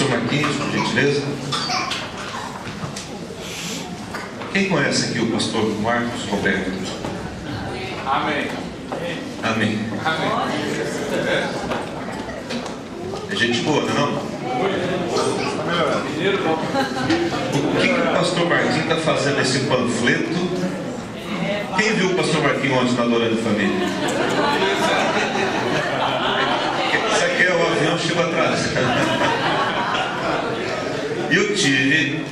Pastor Marquinhos, por gentileza. Quem conhece aqui o pastor Marcos Roberto? Amém. Amém. É gente boa, não é não? O que o pastor Marquinhos está fazendo esse panfleto? Quem viu o pastor Marquinhos ontem na Adorando Família? Isso aqui é o avião chegou atrás. E eu tive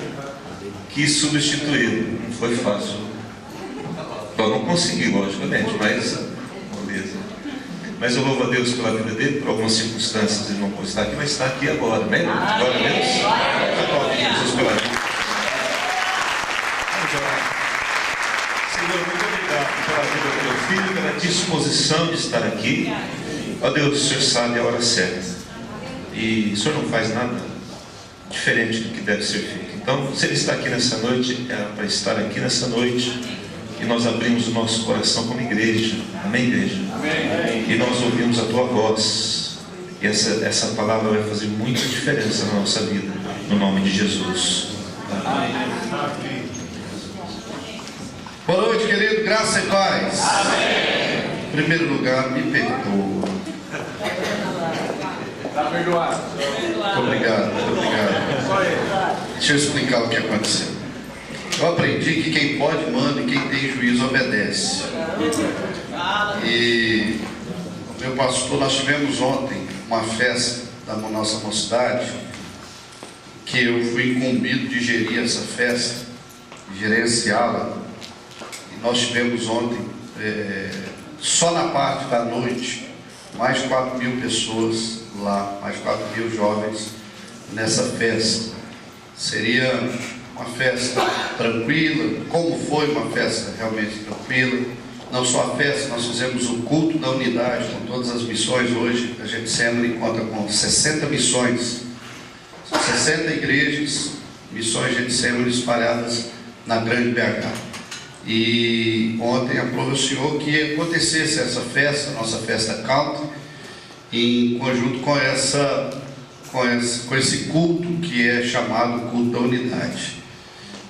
que substituí-lo. Não foi fácil. Eu não consegui, logicamente, mas beleza. Mas eu louvo a Deus pela vida dele, por algumas circunstâncias ele não pode estar aqui, mas está aqui agora, né? Glória a Deus. Jesus pela vida. Vamos orar. Senhor, muito obrigado pela vida do meu filho, pela disposição de estar aqui. Ó Deus, o Senhor sabe a hora certa. E o Senhor não faz nada diferente do que deve ser feito. Então, se ele está aqui nessa noite, é para estar aqui nessa noite. E nós abrimos o nosso coração como igreja. Amém, igreja? Amém. E nós ouvimos a tua voz. E essa palavra vai fazer muita diferença na nossa vida. No nome de Jesus. Amém. Boa noite, querido. Graça e paz. Amém. Em primeiro lugar, me perdoa. Está perdoado. Muito obrigado, muito obrigado. Deixa eu explicar o que aconteceu. Eu aprendi que quem pode manda e quem tem juízo obedece. E meu pastor, nós tivemos ontem uma festa da nossa mocidade, que eu fui incumbido de gerir essa festa, de gerenciá-la. E nós tivemos ontem, só na parte da noite, mais 4.000 pessoas lá, mais 4.000 jovens nessa festa. Seria uma festa tranquila, como foi uma festa realmente tranquila. Não só a festa, nós fizemos o culto da unidade com todas as missões. Hoje a gente sempre conta com 60 missões, 60 igrejas, missões de sempre espalhadas na grande BH. E ontem aprove o Senhor que acontecesse essa festa, nossa festa country, em conjunto com esse culto que é chamado culto da unidade.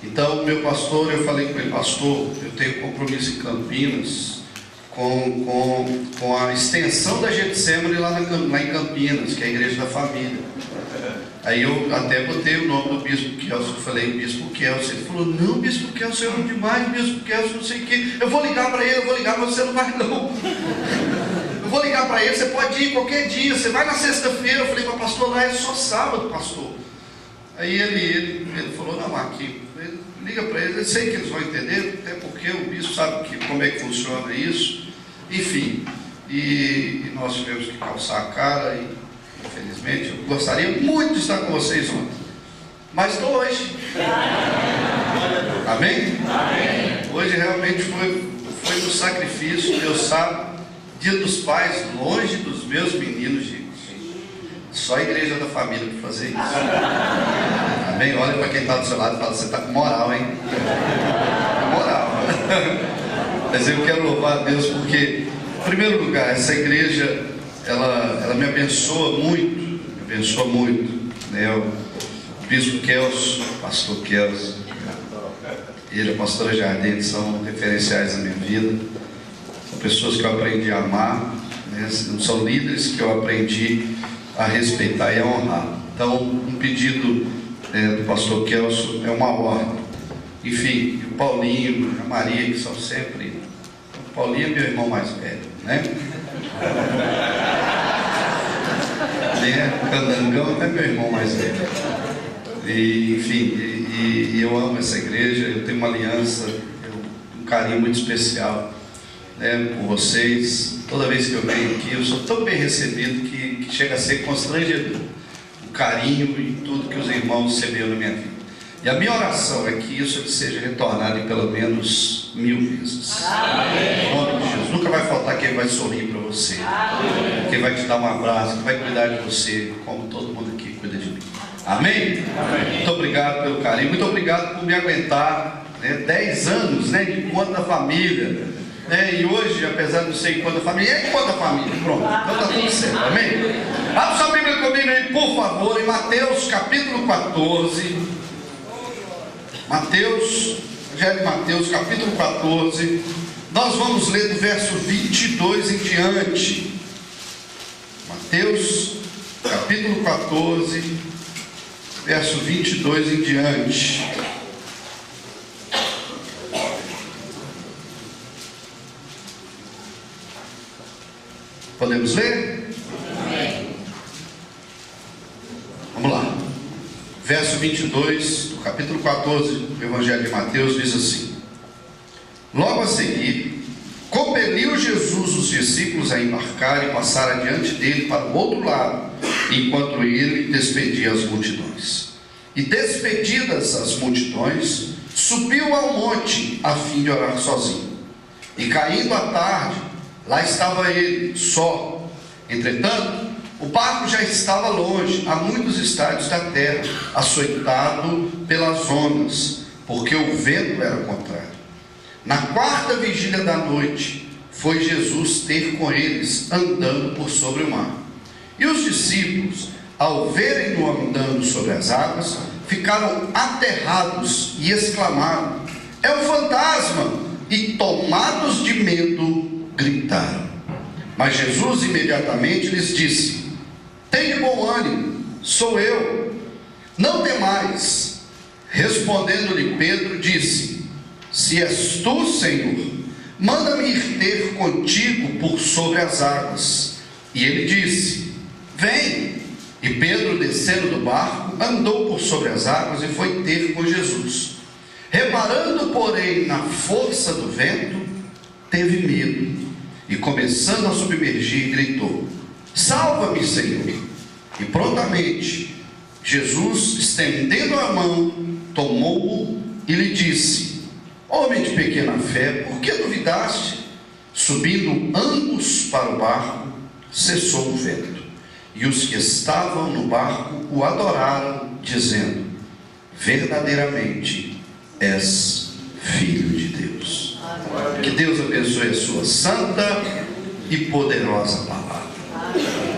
Então, meu pastor, eu falei com ele: pastor, eu tenho compromisso em Campinas com a extensão da Getsemane lá em Campinas, que é a Igreja da Família. Aí eu até botei o nome do Bispo Kelso, eu falei: Bispo Kelso. Ele falou: não, Bispo Kelso, eu amo demais, Bispo Kelso, não sei o que. Eu vou ligar para ele, mas você não vai não. Eu vou ligar para ele, você pode ir qualquer dia, você vai na sexta-feira. Eu falei: mas pastor, lá é só sábado, pastor. Aí ele falou: não, aqui, liga para ele, eu sei que eles vão entender, até porque o bispo sabe como é que funciona isso. Enfim, e nós tivemos que calçar a cara, e infelizmente eu gostaria muito de estar com vocês ontem, mas estou hoje. Amém? Amém. Hoje realmente foi um sacrifício. Deus sabe, Dia dos Pais, longe dos meus meninos, gente. Só a Igreja da Família para fazer isso. Amém? Olha para quem está do seu lado e fala: você está com moral, hein? Moral. Mas eu quero louvar a Deus porque, em primeiro lugar, essa igreja, ela me abençoa muito. Né? O Bispo Kelso, o Pastor Kelso, ele e a Pastora Jardim são referenciais na minha vida. São pessoas que eu aprendi a amar, né? São líderes que eu aprendi a respeitar e a honrar. Então, um pedido do pastor Kelso é uma ordem. Enfim, o Paulinho, a Maria, que são sempre... O Paulinho é meu irmão mais velho, né? O Candangão é meu irmão mais velho. E, enfim, e eu amo essa igreja, eu tenho uma aliança, um carinho muito especial, né, por vocês. Toda vez que eu venho aqui, eu sou tão bem recebido que chega a ser constrangedor o carinho e tudo que os irmãos receberam na minha vida. E a minha oração é que isso seja retornado em pelo menos 1000 vezes. Amém. Em nome de Jesus. Nunca vai faltar quem vai sorrir para você. Amém. Quem vai te dar um abraço, quem vai cuidar de você, como todo mundo aqui cuida de mim. Amém? Amém. Muito obrigado pelo carinho, muito obrigado por me aguentar, né? 10 anos, né, de Encontro da Família, né? E hoje, apesar de não ser Encontro da Família, é Encontro da Família. Pronto, então está tudo certo. Amém? Abra sua Bíblia comigo aí, por favor, em Mateus capítulo 14. Evangelho de Mateus capítulo 14. Nós vamos ler do verso 22 em diante. Mateus capítulo 14, verso 22 em diante. Podemos ler? Amém. Vamos lá. Verso 22 do capítulo 14 do Evangelho de Mateus diz assim: Logo a seguir, compeliu Jesus os discípulos a embarcar e passar adiante dele para o outro lado, enquanto ele despedia as multidões. E despedidas as multidões, subiu ao monte a fim de orar sozinho. E caindo a tarde, lá estava ele, só. Entretanto, o barco já estava longe, a muitos estádios da terra, açoitado pelas ondas, porque o vento era contrário. Na quarta vigília da noite, foi Jesus ter com eles, andando por sobre o mar. E os discípulos, ao verem-no andando sobre as águas, ficaram aterrados e exclamaram: é um fantasma! E tomados de medo, gritaram. Mas Jesus imediatamente lhes disse: Tende bom ânimo, sou eu, não temais. Respondendo-lhe Pedro, disse: Se és tu, Senhor, manda-me ir ter contigo por sobre as águas. E ele disse: Vem. E Pedro, descendo do barco, andou por sobre as águas e foi ter com Jesus. Reparando, porém, na força do vento, teve medo, e começando a submergir, gritou: Salva-me, Senhor! E prontamente Jesus, estendendo a mão, tomou-o e lhe disse: Homem de pequena fé, por que duvidaste? Subindo ambos para o barco, cessou o vento, e os que estavam no barco o adoraram, dizendo: Verdadeiramente és Filho de Deus. Amém. Que Deus abençoe a sua santa e poderosa palavra. Amém.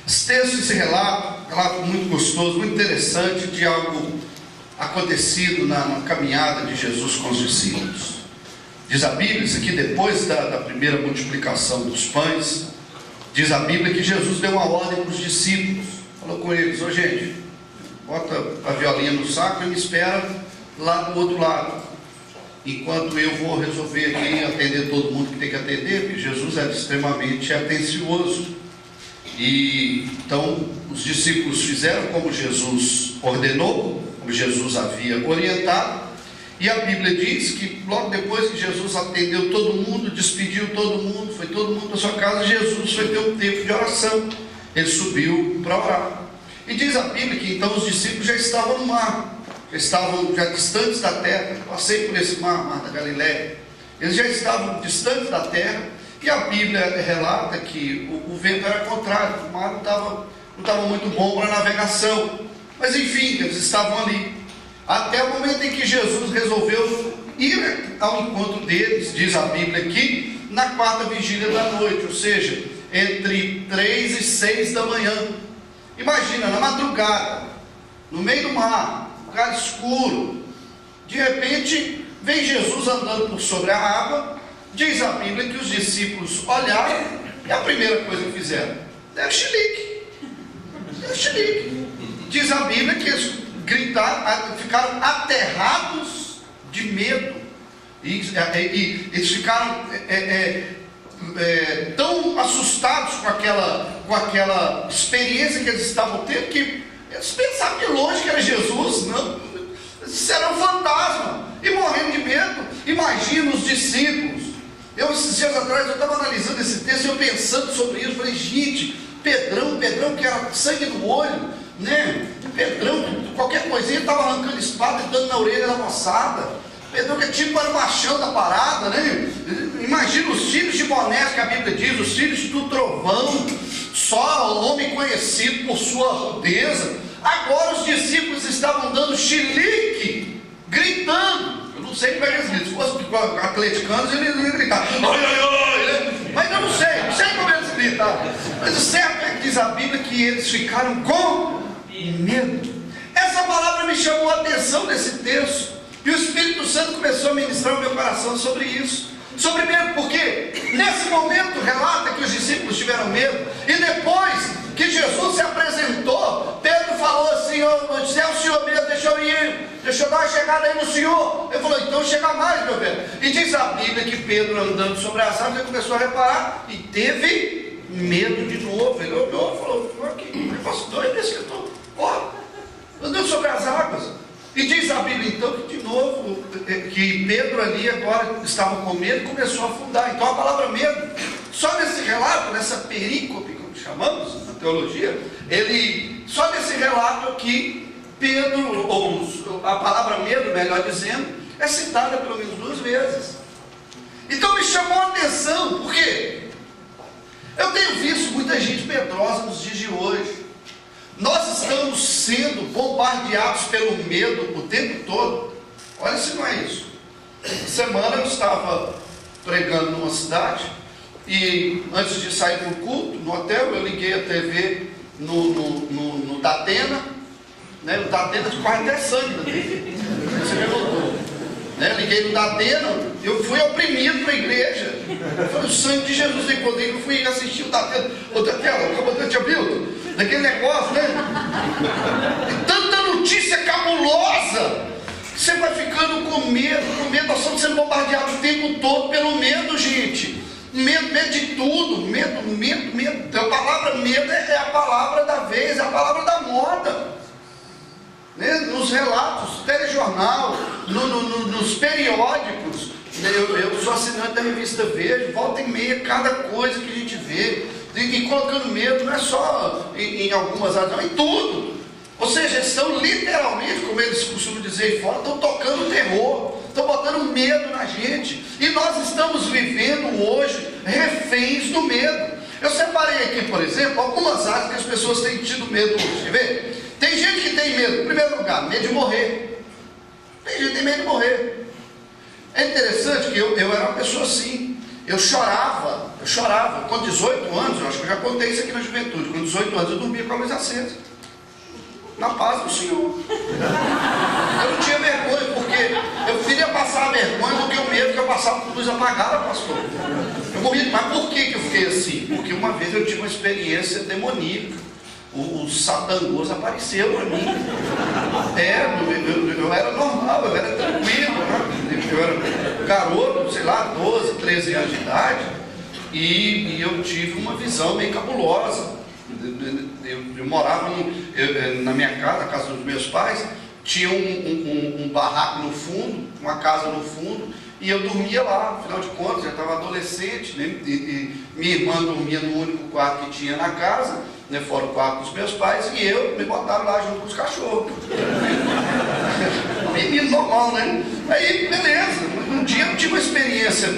Esse texto, esse relato muito gostoso, muito interessante, de algo acontecido na caminhada de Jesus com os discípulos. Diz a Bíblia, isso aqui depois da primeira multiplicação dos pães, diz a Bíblia que Jesus deu uma ordem para os discípulos, falou com eles: ô gente, bota a violinha no saco e me espera lá do outro lado, enquanto eu vou resolver aqui atender todo mundo que tem que atender, porque Jesus era extremamente atencioso. E então os discípulos fizeram como Jesus ordenou, como Jesus havia orientado, e a Bíblia diz que logo depois que Jesus atendeu todo mundo, despediu todo mundo, foi todo mundo para sua casa, Jesus foi ter um tempo de oração, ele subiu para orar. E diz a Bíblia que então os discípulos já estavam no mar, estavam já distantes da terra. Passei por esse mar da Galileia, eles já estavam distantes da terra, e a Bíblia relata que o vento era contrário, o mar não estava muito bom para navegação, mas enfim, eles estavam ali, até o momento em que Jesus resolveu ir ao encontro deles. Diz a Bíblia aqui, na quarta vigília da noite, ou seja, entre 3 e 6 da manhã. Imagina, na madrugada, no meio do mar, lugar escuro, de repente vem Jesus andando por sobre a água. Diz a Bíblia que os discípulos olharam e a primeira coisa que fizeram: deram chilique. Diz a Bíblia que eles gritaram, ficaram aterrados de medo, e eles ficaram tão assustados com aquela experiência que eles estavam tendo, que eles pensavam de longe que era Jesus. Não, isso era um fantasma, e morrendo de medo. Imagina os discípulos. Esses dias atrás eu estava analisando esse texto, eu pensando sobre isso, falei: gente, Pedrão que era sangue no olho, né? Pedrão, qualquer coisinha estava arrancando espada e dando na orelha da moçada. Pedrão que é tipo era o machão da parada, né? Imagina os filhos de Bonés, que a Bíblia diz, os filhos do trovão, só homem conhecido por sua rudeza. Agora os discípulos estavam dando chilique, gritando. Eu não sei como é que eles gritam. Se fosse atleticanos, eles iam gritar: oi, oi, oi, né? Mas eu não sei como eles gritam. Mas o certo é diz a Bíblia que eles ficaram com medo. Essa palavra me chamou a atenção nesse texto. E o Espírito Santo começou a ministrar no meu coração sobre isso. Sobre medo, porque nesse momento relata que os discípulos tiveram medo. E depois que Jesus se apresentou, Pedro falou assim: se é o Senhor mesmo, deixa eu ir, deixa eu dar uma chegada aí no Senhor. Ele falou: então chega mais, meu velho. E diz a Bíblia que Pedro, andando sobre as águas, ele começou a reparar e teve medo de novo. Ele olhou e falou: que negócio doido esse que eu estou andando sobre as águas. E diz a Bíblia então que de novo, que Pedro ali agora estava com medo e começou a afundar. Então a palavra medo, só nesse relato, nessa perícope, como chamamos na teologia, só nesse relato aqui, Pedro, ou a palavra medo, melhor dizendo, é citada pelo menos 2 vezes. Então me chamou a atenção, por quê? Eu tenho visto muita gente medrosa nos dias de hoje. Nós estamos sendo bombardeados pelo medo o tempo todo. Olha se não é isso. Essa semana eu estava pregando numa cidade e antes de sair para o culto, no hotel, eu liguei a TV no Datena, né? O Datena quase até sangue na TV. Você me notou, né? Liguei no Datena, eu fui oprimido para a igreja. Eu falei: o sangue de Jesus tem poder. Eu fui assistir o Datena, o comandante Abilton, daquele negócio, né? E tanta notícia cabulosa, você vai ficando com medo. Nós estamos sendo bombardeados o tempo todo pelo medo, gente. Medo de tudo, medo. A palavra medo é a palavra da vez, é a palavra da moda, né? Nos relatos, telejornal, nos periódicos. Eu sou assinante da revista Veja, volta e meia, cada coisa que a gente vê. E colocando medo não é só em algumas áreas, não, em tudo. Ou seja, eles estão literalmente, como eles costumam dizer aí fora, estão tocando terror, estão botando medo na gente. E nós estamos vivendo hoje reféns do medo. Eu separei aqui, por exemplo, algumas áreas que as pessoas têm tido medo hoje. Quer ver? Tem gente que tem medo, em primeiro lugar, medo de morrer. Tem gente que tem medo de morrer. É interessante que eu era uma pessoa assim. Eu chorava, com 18 anos, eu acho que eu já contei isso aqui na juventude, com 18 anos eu dormia com a luz acesa, na paz do Senhor. Eu não tinha vergonha, porque eu queria passar a vergonha do que o medo que eu passava com luz apagada, pastor. Eu morria. Mas por que eu fiquei assim? Porque uma vez eu tive uma experiência demoníaca. O Satangos apareceu para mim. Eu era normal, eu era tranquilo, né? Eu era garoto, sei lá, 12, 13 anos de idade, e eu tive uma visão meio cabulosa. Eu morava na minha casa, na casa dos meus pais, tinha um barraco no fundo, uma casa no fundo, e eu dormia lá. Afinal de contas, já estava adolescente, né? E minha irmã dormia no único quarto que tinha na casa, né? Fora o quarto dos meus pais, e eu me botaram lá junto com os cachorros. Menino normal, né? Aí, beleza. Um dia eu tive uma experiência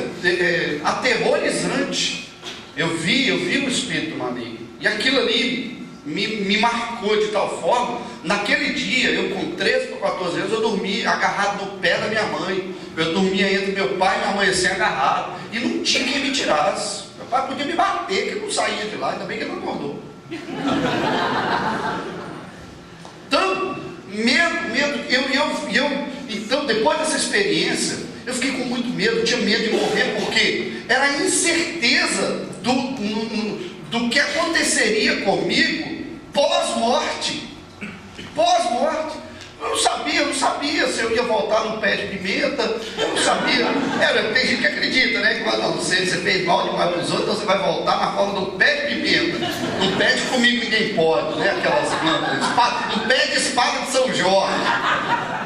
aterrorizante. Eu vi o espírito maligno. E aquilo ali me marcou de tal forma. Naquele dia, eu com 13 para 14 anos, eu dormi agarrado no pé da minha mãe. Eu dormia entre meu pai e minha mãe assim, agarrado. E não tinha quem me tirasse. Meu pai podia me bater, que eu não saía de lá. Ainda bem que ele não acordou. Então, então, depois dessa experiência, eu fiquei com muito medo, tinha medo de morrer, porque era a incerteza do que aconteceria comigo pós-morte. Eu não sabia se eu ia voltar no pé de pimenta, eu não sabia. Tem gente que acredita, né? Que você fez mal demais para os outros, então você vai voltar na forma do pé de pimenta. Não pede comigo ninguém pode, né? Aquelas plantas, não pede espada de São Jorge.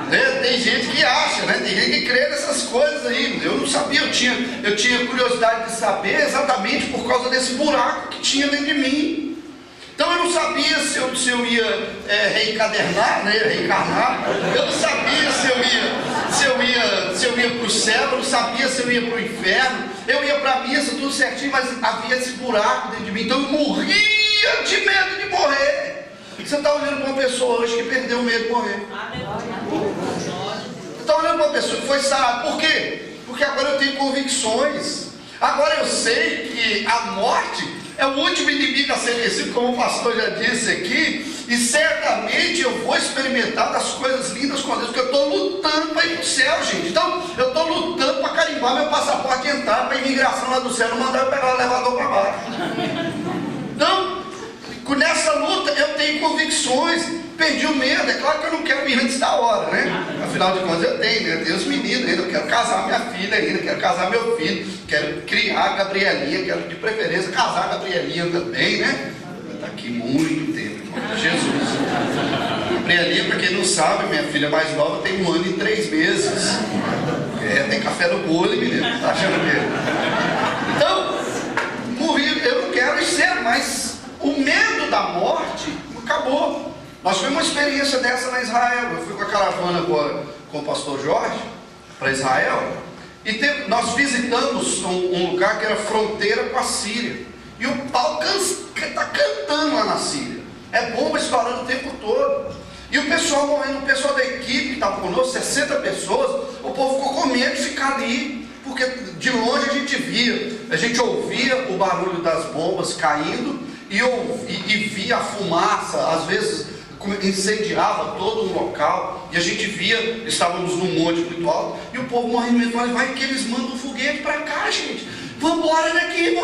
Né? Tem gente que acha, né? Tem gente que crê nessas coisas aí. Eu não sabia, eu tinha curiosidade de saber exatamente por causa desse buraco que tinha dentro de mim. Então eu não sabia se eu ia reencadernar, né? Reencarnar. Eu não sabia se eu ia para o céu, eu não sabia se eu ia para o inferno. Eu ia para a missa, tudo certinho, mas havia esse buraco dentro de mim. Então eu morria de medo de morrer. Você está olhando para uma pessoa hoje que perdeu o medo de morrer. Você está olhando para uma pessoa que foi sarada. Por quê? Porque agora eu tenho convicções. Agora eu sei que a morte é o último inimigo a ser vencido, como o pastor já disse aqui, e certamente eu vou experimentar das coisas lindas com Deus, porque eu estou lutando para ir para o céu, gente. Então, eu estou lutando para carimbar meu passaporte e entrar para a imigração lá do céu, não mandar eu pegar o elevador para baixo. Então, nessa luta eu tenho convicções, perdi o medo. É claro que eu não quero ir antes da hora, né? Afinal de contas eu tenho, né? Eu tenho os meninos ainda, eu quero casar minha filha ainda, quero casar meu filho, quero criar a Gabrielinha, quero de preferência casar a Gabrielinha também, né? Está aqui muito tempo, irmão. Jesus. Gabrielinha, para quem não sabe, minha filha mais nova tem 1 ano e 3 meses. Tem café no bolo, menino, tá achando que? Então, morri, eu não quero ser, mas o medo da morte acabou. Nós tivemos uma experiência dessa na Israel. Eu fui com a caravana agora com o pastor Jorge para Israel e nós visitamos um lugar que era fronteira com a Síria. E o pau está cantando lá na Síria. É bomba estourando o tempo todo. E o pessoal morrendo, o pessoal da equipe que estava conosco, 60 pessoas, o povo ficou com medo de ficar ali. Porque de longe a gente ouvia o barulho das bombas caindo e via a fumaça, às vezes incendiava todo o local, e a gente via, estávamos num monte muito alto, e o povo morrendo mesmo, vai que eles mandam um foguete para cá, gente, vamos embora daqui,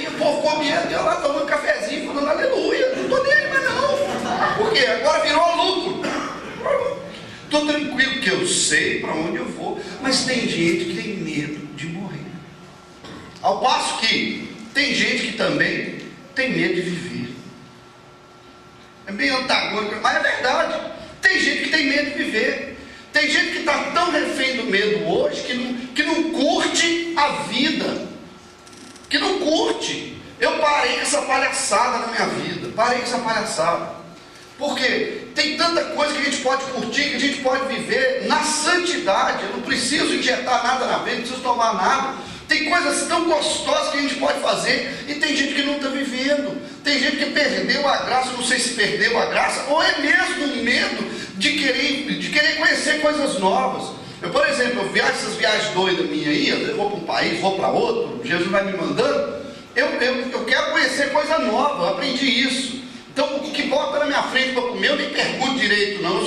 o povo comia, eu lá tomando um cafezinho, falando aleluia, não estou nem aí mais não, porque agora virou lucro, estou tranquilo, porque eu sei para onde eu vou, mas tem gente que tem medo de morrer, ao passo que tem gente que também tem medo de viver. É meio antagônico, mas é verdade. Tem gente que tem medo de viver. Tem gente que está tão refém do medo hoje que não curte a vida. Que não curte. Eu parei com essa palhaçada na minha vida. Parei com essa palhaçada. Porque tem tanta coisa que a gente pode curtir, que a gente pode viver na santidade. Eu não preciso injetar nada na veia, não preciso tomar nada. Tem coisas tão gostosas que a gente pode fazer e tem gente que não está vivendo. Tem gente que perdeu a graça, não sei se perdeu a graça, ou é mesmo um medo de querer conhecer coisas novas. Eu, por exemplo, eu viajo essas viagens doidas minhas aí, eu vou para um país, vou para outro, Jesus vai me mandando, eu quero conhecer coisa nova, eu aprendi isso. Então, o que bota na minha frente para comer, eu nem pergunto direito, não.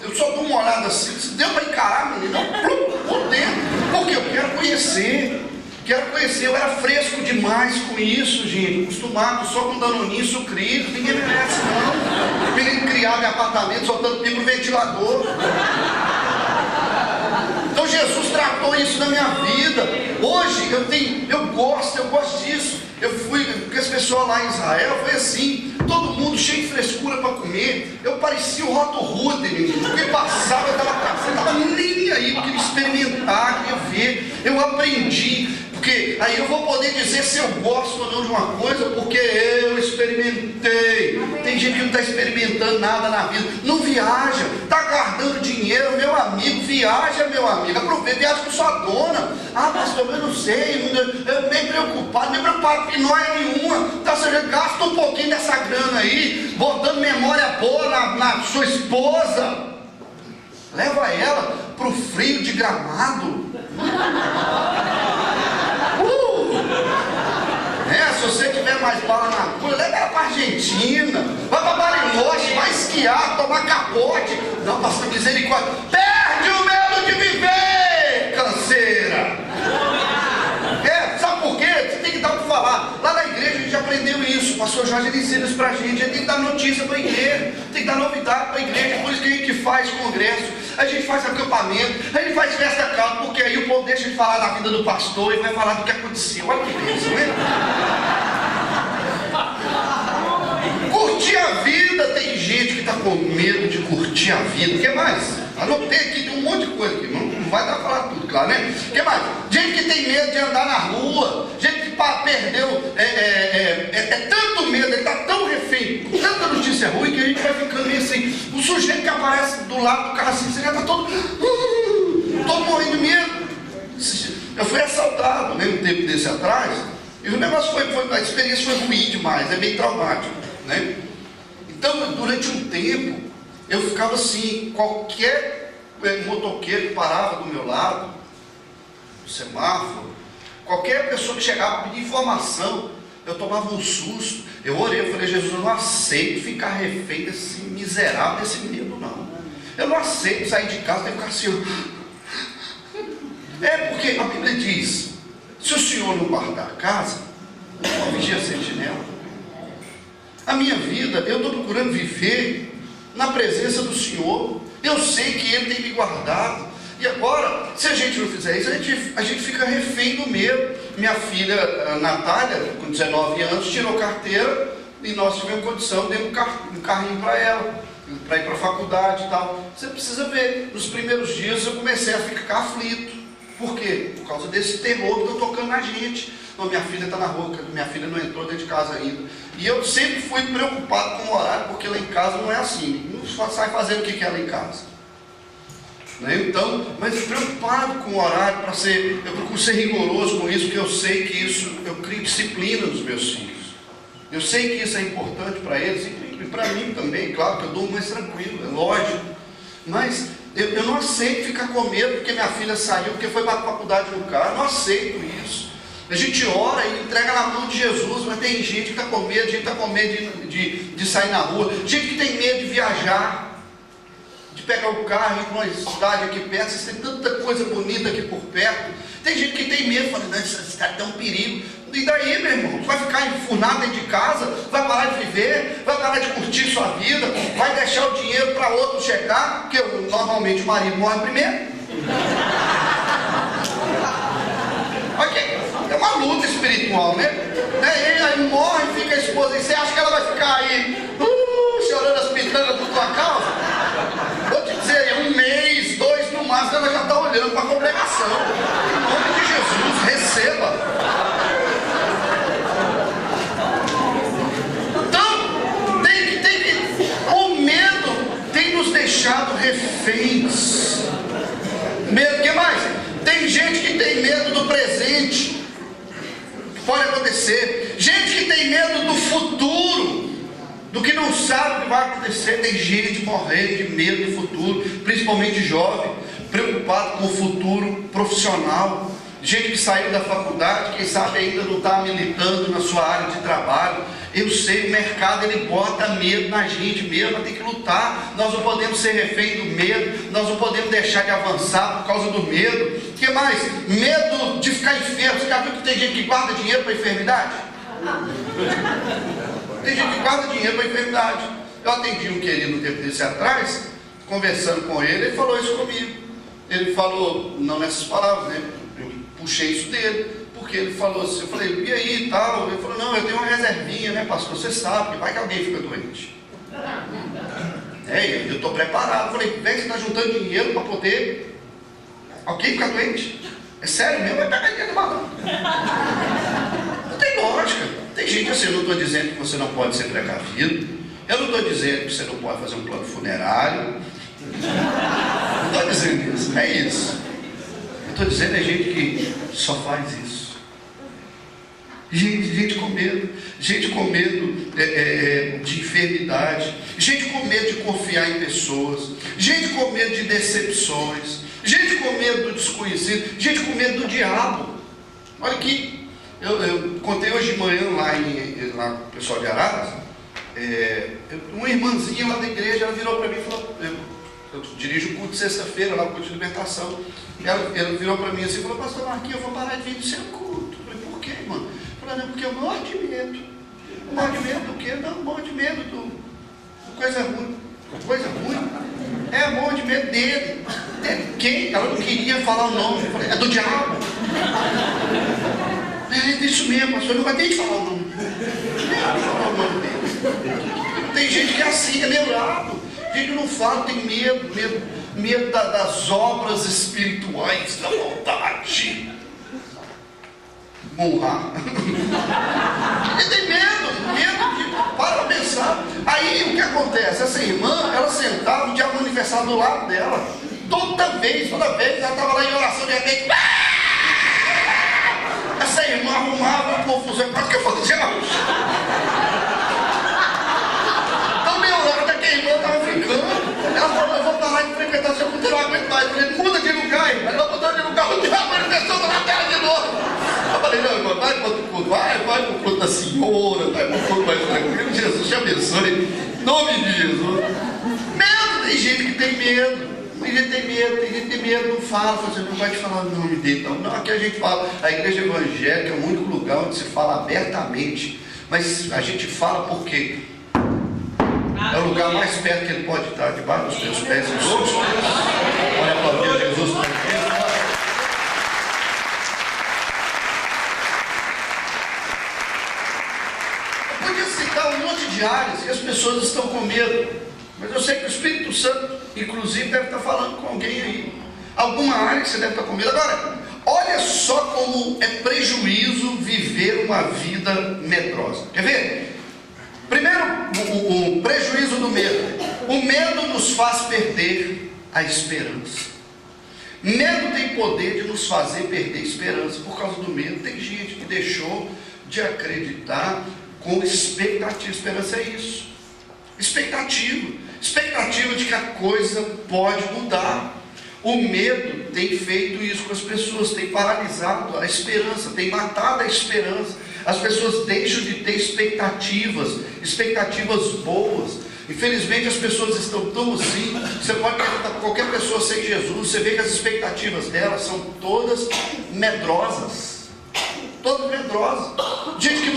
Eu só dou uma olhada assim, se deu para encarar, menino, eu vou dentro, porque eu quero conhecer. Eu era fresco demais com isso, gente, acostumado só com danoninho sucrilho, ninguém merece não. Menino criado em apartamento, soltando pico no ventilador. Então Jesus tratou isso na minha vida. Hoje eu gosto disso. Eu fui com esse pessoal lá em Israel, foi assim, todo mundo cheio de frescura para comer. Eu parecia o Roto Ruder, menino. Porque passava, eu estava nem aí, eu queria experimentar, queria ver. Eu aprendi. Porque aí eu vou poder dizer se eu gosto ou não de uma coisa, porque eu experimentei. Tem gente que não está experimentando nada na vida, não viaja, está guardando dinheiro, meu amigo, viaja, meu amigo, aproveita, viaja com sua dona. Ah, pastor, eu não sei, eu bem preocupado que não é nenhuma. Então você gasta um pouquinho dessa grana aí, botando memória boa na sua esposa. Leva ela para o frio de Gramado. Se você tiver mais bala na agulha, leva ela para a Argentina, vai para Bariloche, vai esquiar, tomar capote. Não, pastor, misericórdia. Perde o medo de viver, canseira. Sabe por quê? Você tem que dar o que falar. Lá na igreja a gente aprendeu isso. O pastor Jorge ele ensina isso para a gente. A gente tem que dar notícia para a igreja, tem que dar novidade para a igreja. Por isso que a gente faz congresso, a gente faz acampamento, a gente faz festa calma, porque aí o povo deixa de falar da vida do pastor e vai falar do que aconteceu. Olha que bênção, né? Curtir a vida, tem gente que está com medo de curtir a vida. O que mais? Anotei aqui, tem um monte de coisa aqui, não vai dar para falar tudo, claro, né? O que mais? Gente que tem medo de andar na rua, gente que perdeu, tanto medo, ele está tão refém, com tanta notícia ruim que a gente vai ficando meio assim. O sujeito que aparece do lado do carro assim, você já está todo morrendo de medo. Eu fui assaltado, né, um tempo desse atrás, e o negócio a experiência foi ruim demais, é bem traumático, né? Então, durante um tempo, eu ficava assim, qualquer motoqueiro que parava do meu lado, no semáforo, qualquer pessoa que chegava a pedir informação, eu tomava um susto. Eu orei, eu falei, Jesus, eu não aceito ficar refém desse miserável, desse medo, não. Eu não aceito sair de casa e ficar assim. Porque a Bíblia diz, se o Senhor não guardar a casa, não vigia a sentinela. A minha vida, eu estou procurando viver na presença do Senhor. Eu sei que Ele tem me guardado. E agora, se a gente não fizer isso, a gente fica refém do medo. Minha filha Natália, com 19 anos, tirou carteira e nós tivemos condição de dar um carrinho para ela, para ir para a faculdade e tal. Você precisa ver, nos primeiros dias eu comecei a ficar aflito. Por quê? Por causa desse terror que está tocando na gente. Não, minha filha está na rua, minha filha não entrou dentro de casa ainda. E eu sempre fui preocupado com o horário, porque lá em casa não é assim. Não só sai fazendo o que quer lá em casa. Então, mas preocupado com o horário, eu procuro ser rigoroso com isso, porque eu sei que isso, eu crio disciplina nos meus filhos. Eu sei que isso é importante para eles, e para mim também, claro que eu durmo mais tranquilo, é lógico. Mas eu não aceito ficar com medo porque minha filha saiu, porque foi para a faculdade no carro, eu não aceito isso. A gente ora e entrega na mão de Jesus, mas tem gente que está com medo, gente está com medo de sair na rua, gente que tem medo de viajar, de pegar o carro e ir para uma cidade aqui perto. Vocês têm tanta coisa bonita aqui por perto. Tem gente que tem medo, falando, essa cidade tem um perigo. E daí, meu irmão? Vai ficar enfurnado dentro de casa? Vai parar de viver? Vai parar de curtir sua vida? Vai deixar o dinheiro para outro chegar? Porque normalmente o marido morre primeiro. É uma luta espiritual, né? Ele aí morre, fica a esposa. E você acha que ela vai ficar aí chorando as pitangas por tua causa? Vou te dizer, 1 mês, 2 no máximo, ela já está olhando para a congregação. Em nome de Jesus, receba. Então, o medo tem nos deixado reféns. Medo, o que mais? Tem gente que tem medo do presente, que pode acontecer. Gente que tem medo do futuro, do que não sabe o que vai acontecer. Tem gente morrendo de medo do futuro, principalmente jovem, preocupado com o futuro profissional. Gente que saiu da faculdade, quem sabe ainda não está militando na sua área de trabalho. Eu sei, o mercado ele bota medo na gente mesmo, mas tem que lutar. Nós não podemos ser refém do medo, nós não podemos deixar de avançar por causa do medo. O que mais? Medo de ficar enfermo. Você já viu que tem gente que guarda dinheiro para enfermidade? Tem gente que guarda dinheiro para enfermidade. Eu atendi um querido um tempo desse atrás, conversando com ele, ele falou isso comigo. Ele falou, não nessas palavras, né? Eu puxei isso dele. Porque ele falou assim, eu falei, e aí e tal? Ele falou, não, eu tenho uma reservinha, né, pastor? Você sabe, que vai que alguém fica doente. Eu estou preparado. Eu falei, velho, você está juntando dinheiro para poder alguém ficar doente? É sério mesmo? Vai pegar dinheiro do malandro. Não tem lógica. Tem gente assim, eu não estou dizendo que você não pode ser precavido. Eu não estou dizendo que você não pode fazer um plano funerário. Não estou dizendo isso, não é isso. Eu estou dizendo é gente que só faz isso. Gente com medo de enfermidade, gente com medo de confiar em pessoas, gente com medo de decepções, gente com medo do desconhecido, gente com medo do diabo. Olha aqui, eu contei hoje de manhã lá com o pessoal de Araras, uma irmãzinha lá da igreja, ela virou para mim e falou, eu dirijo o culto de sexta-feira, lá o culto de libertação, ela virou para mim assim e falou, pastor Marquinhos, eu vou parar de vir no seu culto. Eu falei, por quê, mano? Não, porque eu morro de medo. Morro de medo do quê? Não, morro de medo do coisa ruim. Coisa ruim? Morro de medo dele. Quem? Ela não queria falar o nome. Eu falei, é do diabo. É isso mesmo, pastor. Não vai ter de falar o nome. Não falar o nome dele. Tem gente que é assim, é neurado. Gente que não fala, tem medo das obras espirituais, da maldade. Honrar. Ele tem medo para pensar. Aí o que acontece? Essa irmã, ela sentava, o diabo manifestava do lado dela. Toda vez, ela estava lá em oração, de repente. Essa irmã arrumava uma confusão, quase que eu falei, diabo. Então, meia hora que a irmã estava ficando, ela falou, eu vou parar de frequentar seu culto, eu não aguento mais. Eu falei, muda de lugar, ela mudou de lugar, o diabo manifestou na tela de novo. Eu falei, não, irmão, vai para outro culto, vai, vai para o culto da senhora, vai para o culto mais tranquilo. Jesus te abençoe, em nome de Jesus. Medo, tem gente que tem medo. Tem gente que tem medo, não fala, você não vai te falar o nome dele, não. Aqui a gente fala, a igreja evangélica é o único lugar onde se fala abertamente, mas a gente fala porque é o lugar mais perto que ele pode estar, debaixo dos teus pés e dos seus pés. Olha para Deus, Jesus. Eu podia citar um monte de áreas que as pessoas estão com medo. Mas eu sei que o Espírito Santo, inclusive, deve estar falando com alguém aí. Alguma área que você deve estar com medo. Agora, olha só como é prejuízo viver uma vida medrosa. Quer ver? Primeiro, o prejuízo do medo. O medo nos faz perder a esperança. Medo tem poder de nos fazer perder a esperança. Por causa do medo, tem gente que deixou de acreditar com expectativa. Esperança é isso. Expectativa de que a coisa pode mudar. O medo tem feito isso com as pessoas, tem paralisado a esperança, tem matado a esperança. As pessoas deixam de ter expectativas boas. Infelizmente as pessoas estão tão assim. Você pode perguntar para qualquer pessoa sem Jesus, você vê que as expectativas delas são todas medrosas. Gente que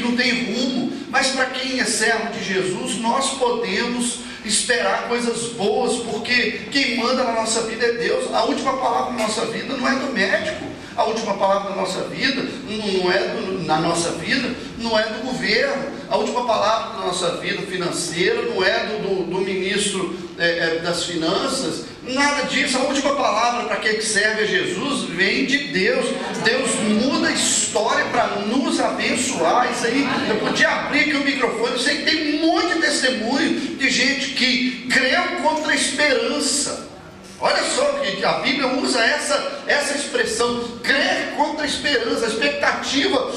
não tem rumo. Mas para quem é servo de Jesus, nós podemos esperar coisas boas, porque quem manda na nossa vida é Deus. A última palavra na nossa vida não é do médico. A última palavra na nossa vida não é do governo. A última palavra da nossa vida financeira não é do ministro das finanças. Nada disso. A última palavra para quem serve a Jesus vem de Deus. Deus muda a história para nos abençoar. Isso aí, eu podia abrir aqui o microfone. Eu sei que tem um monte de testemunho de gente que creu contra a esperança. Olha só que a Bíblia usa essa expressão, crer contra a esperança, a expectativa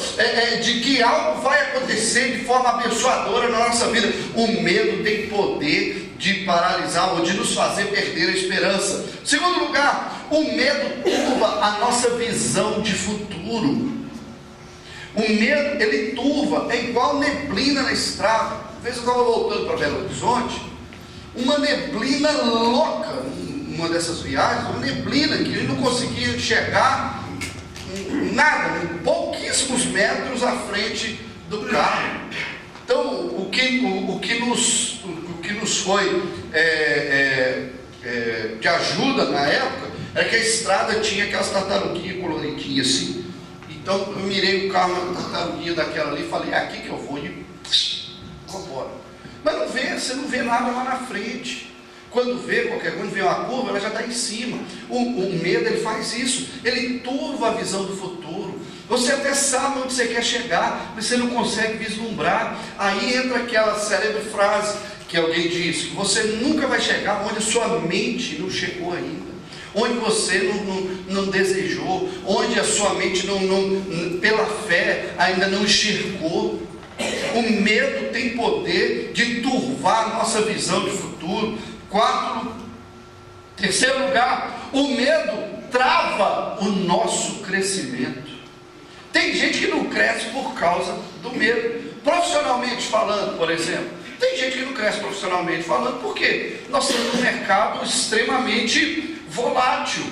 de que algo vai acontecer de forma abençoadora na nossa vida. O medo tem poder de paralisar ou de nos fazer perder a esperança. Segundo lugar, o medo turva a nossa visão de futuro. O medo, ele turva, é igual neblina na estrada. Uma vez eu estava voltando para Belo Horizonte, uma neblina louca, uma dessas viagens, uma neblina que ele não conseguia enxergar nada, pouquíssimos metros à frente do carro. Então, o que nos foi de ajuda na época é que a estrada tinha aquelas tartaruguinhas coloridinhas assim. Então eu mirei o carro na tartaruguinha daquela ali e falei, é aqui que eu vou, e vou embora. Mas você não vê nada lá na frente. Quando vê qualquer coisa, vê uma curva, ela já está em cima. O medo, ele faz isso, ele turva a visão do futuro. Você até sabe onde você quer chegar, mas você não consegue vislumbrar. Aí entra aquela célebre frase que alguém diz, que você nunca vai chegar onde a sua mente não chegou ainda, onde você não desejou, onde a sua mente pela fé ainda não enxergou. O medo tem poder de turvar a nossa visão de futuro. Terceiro lugar, o medo trava o nosso crescimento. Tem gente que não cresce por causa do medo. Profissionalmente falando, por exemplo, tem gente que não cresce profissionalmente falando, por quê? Nós temos um mercado extremamente volátil.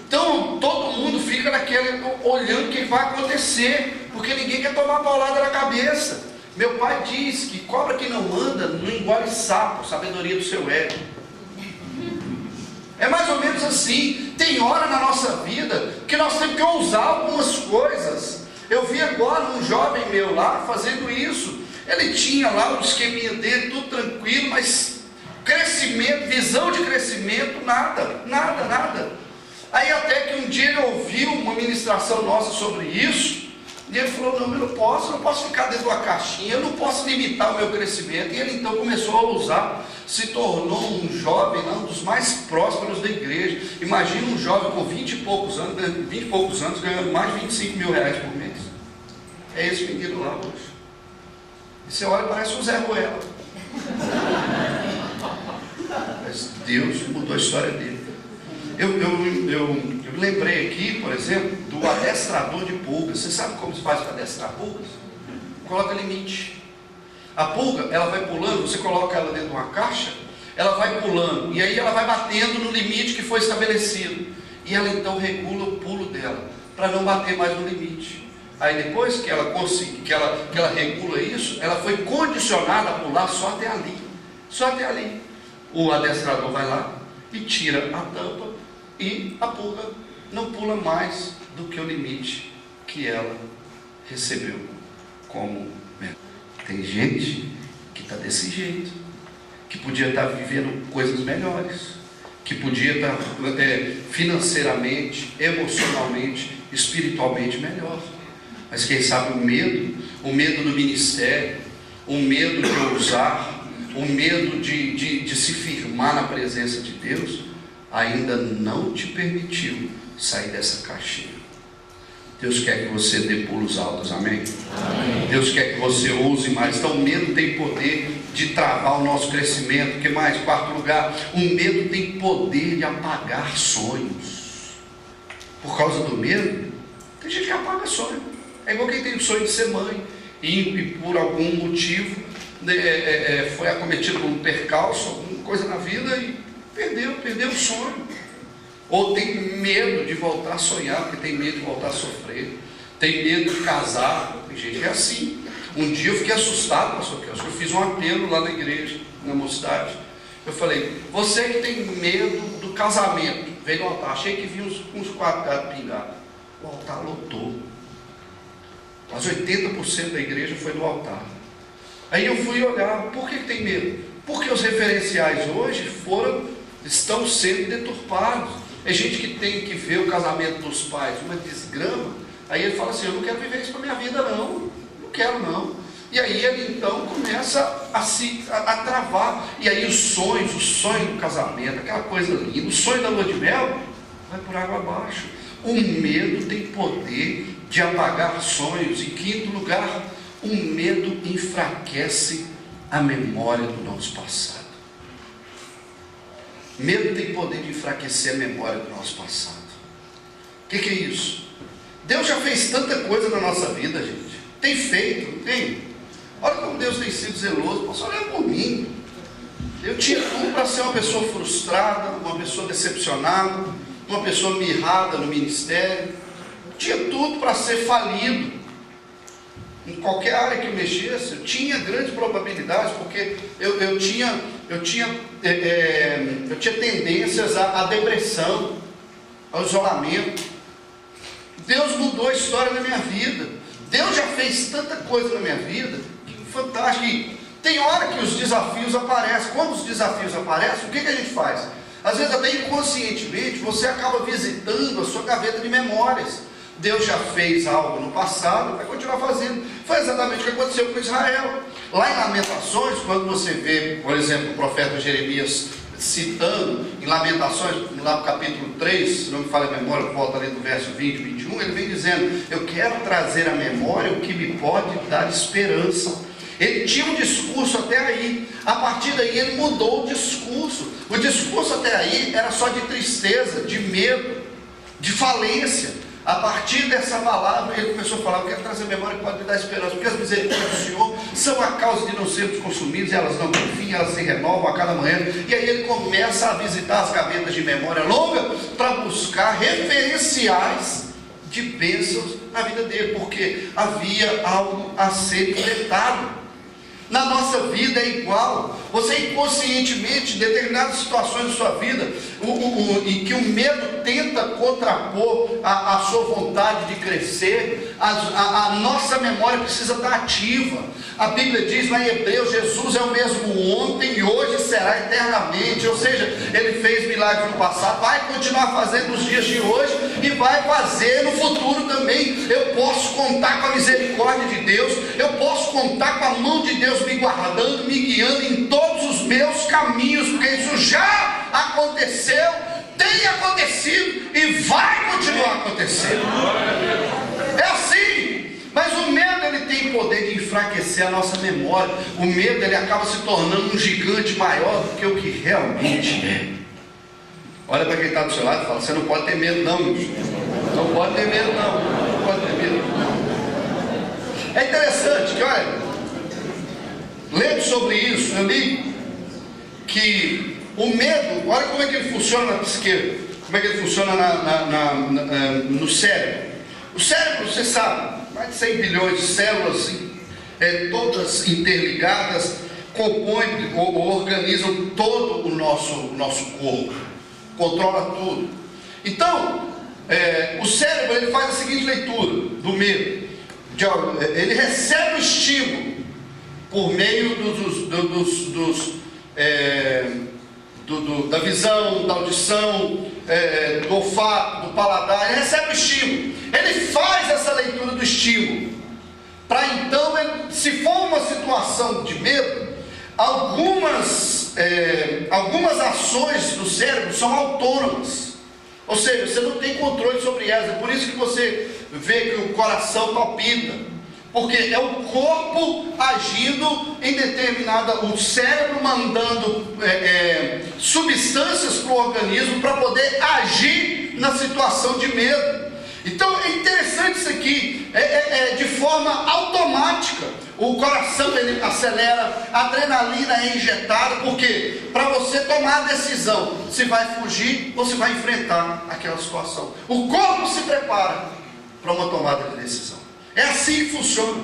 Então todo mundo fica naquele olhando o que vai acontecer, porque ninguém quer tomar paulada na cabeça. Meu pai diz que cobra que não anda não engole sapo, sabedoria do seu ego. É mais ou menos assim. Tem hora na nossa vida que nós temos que ousar algumas coisas. Eu vi agora um jovem meu lá fazendo isso. Ele tinha lá o esqueminha dele, tudo tranquilo, mas crescimento, visão de crescimento, nada. Aí até que um dia ele ouviu uma ministração nossa sobre isso. E ele falou, não, eu não posso ficar dentro de uma caixinha, eu não posso limitar o meu crescimento. E ele então começou a ousar, se tornou um jovem, um dos mais prósperos da igreja. Imagina um jovem com 20 e poucos anos, ganhando mais de 25 mil reais por mês. É esse menino lá hoje. E você olha, parece um Zé Ruela. Mas Deus mudou a história dele. Eu lembrei aqui, por exemplo, do adestrador de pulgas. Você sabe como se faz para adestrar pulgas? coloca limite. A pulga, ela vai pulando, você coloca ela dentro de uma caixa, ela vai pulando, e aí ela vai batendo no limite que foi estabelecido. E ela então regula o pulo dela, para não bater mais no limite. Aí depois que ela consegue, que ela regula isso, ela foi condicionada a pular só até ali. Só até ali. O adestrador vai lá e tira a tampa, e a pulga não pula mais do que o limite que ela recebeu como meta. Tem gente que está desse jeito, que podia estar vivendo coisas melhores, que podia estar financeiramente, emocionalmente, espiritualmente melhor. Mas quem sabe o medo do ministério, o medo de ousar, o medo de se firmar na presença de Deus, ainda não te permitiu sair dessa caixinha. Deus quer que você dê pulos altos, amém? Amém. Deus quer que você ouse mais. Então o medo tem poder de travar o nosso crescimento. O que mais? Quarto lugar, o medo tem poder de apagar sonhos. Por causa do medo, tem gente que apaga sonho. É igual quem tem o sonho de ser mãe e por algum motivo foi acometido por um percalço, alguma coisa na vida e perdeu o sonho. Ou tem medo de voltar a sonhar, porque tem medo de voltar a sofrer, tem medo de casar. Tem gente que é assim. Um dia eu fiquei assustado, pastor Kelso, eu fiz um apelo lá na igreja, na mocidade. Eu falei, você que tem medo do casamento, veio no altar, achei que vi uns 4 gatos pingados. O altar lotou. Quase 80% da igreja foi do altar. Aí eu fui olhar, por que tem medo? Porque os referenciais hoje estão sendo deturpados. É gente que tem que ver o casamento dos pais, uma desgrama. Aí ele fala assim, eu não quero viver isso para minha vida não quero não. E aí ele então começa a travar. E aí o sonho do casamento, aquela coisa linda, o sonho da lua de mel, vai por água abaixo. O medo tem poder de apagar sonhos. Em quinto lugar, o medo enfraquece a memória do nosso passado. Medo tem poder de enfraquecer a memória do nosso passado. O que é isso? Deus já fez tanta coisa na nossa vida, gente. Tem feito, não tem? Olha como Deus tem sido zeloso. Posso olhar por mim. Eu tinha tudo para ser uma pessoa frustrada, uma pessoa decepcionada, uma pessoa mirrada no ministério. Tinha tudo para ser falido. Em qualquer área que eu mexesse, eu tinha grandes probabilidades, porque eu tinha tendências à depressão, ao isolamento. Deus mudou a história da minha vida. Deus já fez tanta coisa na minha vida, que fantástico. E tem hora que os desafios aparecem. Quando os desafios aparecem, o que a gente faz? Às vezes até inconscientemente, você acaba visitando a sua gaveta de memórias. Deus já fez algo no passado, vai continuar fazendo. Foi exatamente o que aconteceu com Israel. Lá em Lamentações, quando você vê, por exemplo, o profeta Jeremias citando em Lamentações, lá no capítulo 3, se não me falha a memória, volta ali do verso 20, 21, ele vem dizendo, eu quero trazer à memória o que me pode dar esperança. Ele tinha um discurso até aí, a partir daí ele mudou o discurso. O discurso até aí era só de tristeza, de medo, de falência. A partir dessa palavra, ele começou a falar, eu quero trazer memória que pode me dar esperança, porque as misericórdias do Senhor são a causa de não sermos consumidos, e elas não têm fim, elas se renovam a cada manhã. E aí ele começa a visitar as gavetas de memória longa, para buscar referenciais de bênçãos na vida dele, porque havia algo a ser inventado. Na nossa vida é igual. Você inconscientemente, em determinadas situações da sua vida, em que o medo tenta contrapor a sua vontade de crescer, a nossa memória precisa estar ativa. A Bíblia diz lá em Hebreus, Jesus é o mesmo ontem e hoje será eternamente. Ou seja, Ele fez milagres no passado, vai continuar fazendo nos dias de hoje e vai fazer no futuro também. Eu posso contar com a misericórdia de Deus, eu posso contar com a mão de Deus me guardando, me guiando em todos os meus caminhos, porque isso já aconteceu, tem acontecido e vai continuar acontecendo. É assim. Mas o medo, ele tem poder de enfraquecer a nossa memória. O medo, ele acaba se tornando um gigante maior do que o que realmente é. Olha para quem está do seu lado e fala, você não pode ter medo não, meu filho. Não pode ter medo não. Não pode ter medo. É interessante que Olha, lendo sobre isso, eu li que o medo, olha como é que ele funciona na psique, como é que ele funciona no cérebro. O cérebro, você sabe, mais de 100 bilhões de células, todas interligadas, compõem ou organizam todo o nosso corpo, controla tudo. Então, o cérebro ele faz a seguinte leitura do medo. Ele recebe o estímulo por meio da visão, da audição, do olfato, do paladar. Ele recebe o estímulo, ele faz essa leitura do estímulo, para então, se for uma situação de medo, algumas ações do cérebro são autônomas, ou seja, você não tem controle sobre elas. É por isso que você vê que o coração palpita, porque é o corpo agindo em o cérebro mandando substâncias para o organismo para poder agir na situação de medo. Então é interessante isso aqui, de forma automática, o coração ele acelera, a adrenalina é injetada, porque para você tomar a decisão, se vai fugir ou se vai enfrentar aquela situação, o corpo se prepara para uma tomada de decisão. É assim que funciona.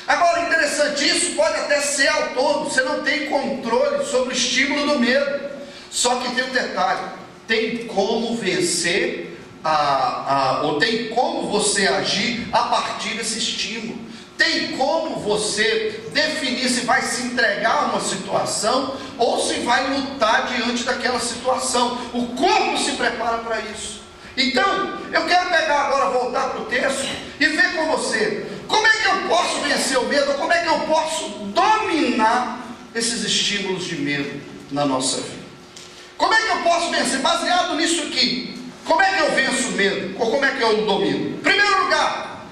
Agora, interessante, isso pode até ser autônomo, você não tem controle sobre o estímulo do medo, só que tem um detalhe, tem como vencer ou tem como você agir a partir desse estímulo, tem como você definir se vai se entregar a uma situação ou se vai lutar diante daquela situação. O corpo se prepara para isso. Então, eu quero pegar agora, voltar para o texto e ver com você, como é que eu posso vencer o medo, como é que eu posso dominar esses estímulos de medo na nossa vida. Como é que eu posso vencer? Baseado nisso aqui, como é que eu venço o medo? Ou como é que eu o domino? Em primeiro lugar,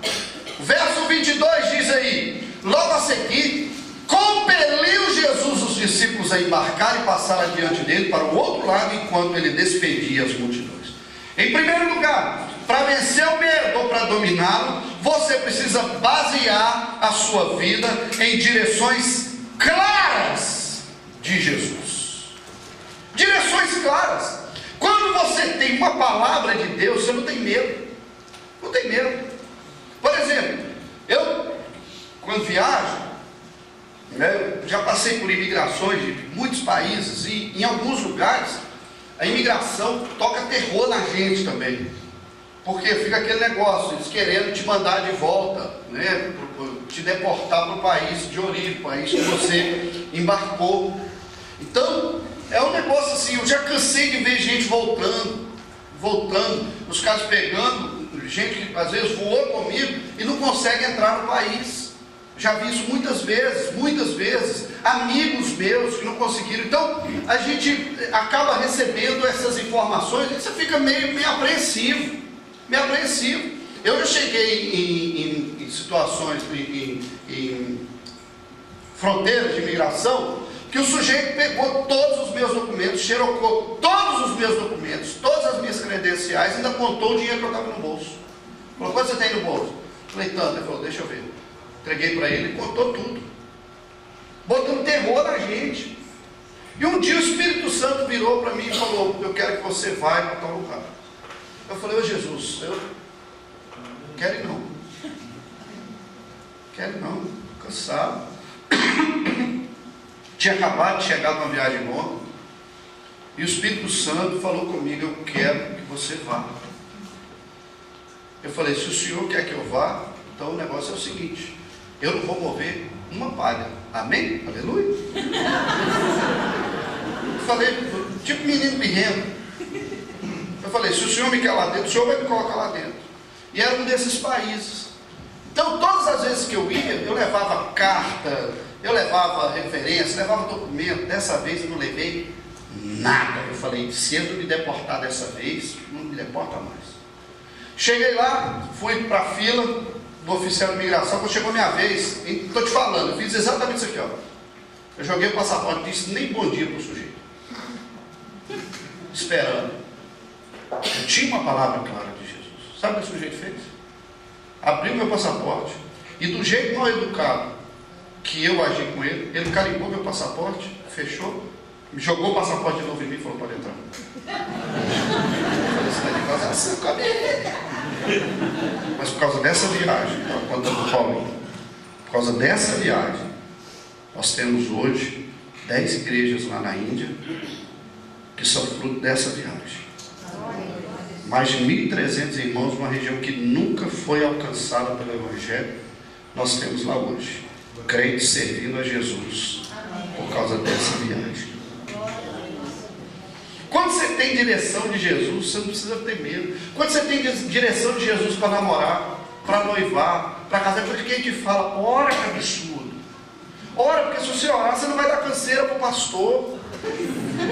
verso 22 diz aí: logo a seguir, compeliu Jesus os discípulos a embarcar e passar adiante dele para o outro lado, enquanto ele despedia as multidões. Em primeiro lugar, para vencer o medo ou para dominá-lo, você precisa basear a sua vida em direções claras de Jesus. Direções claras. Quando você tem uma palavra de Deus, você não tem medo. Não tem medo. Por exemplo, eu, quando viajo, já passei por imigrações de muitos países, e em alguns lugares, a imigração toca terror na gente também. Porque fica aquele negócio, eles querendo te mandar de volta, te deportar para o país de origem, o país que você embarcou. Então, é um negócio assim, eu já cansei de ver gente voltando, os caras pegando, gente que às vezes voou comigo e não consegue entrar no país. Já vi isso muitas vezes, amigos meus que não conseguiram. Então, a gente acaba recebendo essas informações e você fica meio apreensivo. Eu já cheguei em situações, em fronteiras de imigração, que o sujeito pegou todos os meus documentos, xerocou todos os meus documentos, todas as minhas credenciais, ainda contou o dinheiro que eu estava no bolso. Falou: quanto você tem no bolso? Falei: tanto. Ele falou: deixa eu ver. Entreguei para ele e contou tudo, botando terror na gente. E um dia o Espírito Santo virou para mim e falou: eu quero que você vá para tal lugar. Eu falei: ô Jesus, eu quero ir não, cansado. Tinha acabado de chegar de uma viagem longa, e o Espírito Santo falou comigo: eu quero que você vá. Eu falei: se o Senhor quer que eu vá, então o negócio é o seguinte: eu não vou mover uma palha. Amém? Aleluia. Eu falei, tipo menino birrento. Eu falei: se o Senhor me quer lá dentro, o Senhor vai me colocar lá dentro. E era um desses países. Então, todas as vezes que eu ia, eu levava carta, eu levava referência, levava documento. Dessa vez eu não levei nada. Eu falei: se eu me deportar dessa vez, não me deporta mais. Cheguei lá, fui para a fila do oficial de imigração. Quando chegou a minha vez, estou te falando, eu fiz exatamente isso aqui, ó. Eu joguei o passaporte, disse nem bom dia para o sujeito, esperando. Eu tinha uma palavra clara de Jesus. Sabe o que o sujeito fez? Abriu meu passaporte e, do jeito mal educado que eu agi com ele. Ele carimbou meu passaporte, fechou, me jogou o passaporte de novo em mim e falou: pode entrar. Eu falei: você vai de vazação com a minha. Mas por causa dessa viagem, estava contando o Paulinho, por causa dessa viagem, nós temos hoje 10 igrejas lá na Índia que são fruto dessa viagem. Mais de 1.300 irmãos numa região que nunca foi alcançada pelo Evangelho, nós temos lá hoje, crentes servindo a Jesus por causa dessa viagem. Quando você tem direção de Jesus, você não precisa ter medo. Quando você tem direção de Jesus para namorar, para noivar, para casar, porque quem te fala: ora, que absurdo. Ora, porque se você orar, você não vai dar canseira para o pastor.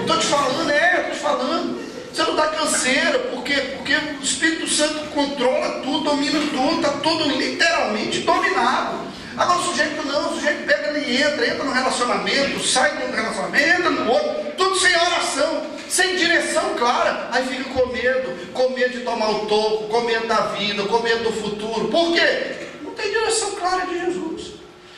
Estou te falando, estou te falando. Você não dá canseira, porque o Espírito Santo controla tudo, domina tudo, está tudo literalmente dominado. Agora o sujeito não, o sujeito pega e entra no relacionamento, sai do relacionamento, entra no outro, tudo sem oração, sem direção clara. Aí fica com medo de tomar o topo, com medo da vida, com medo do futuro. Por quê? Não tem direção clara de Jesus.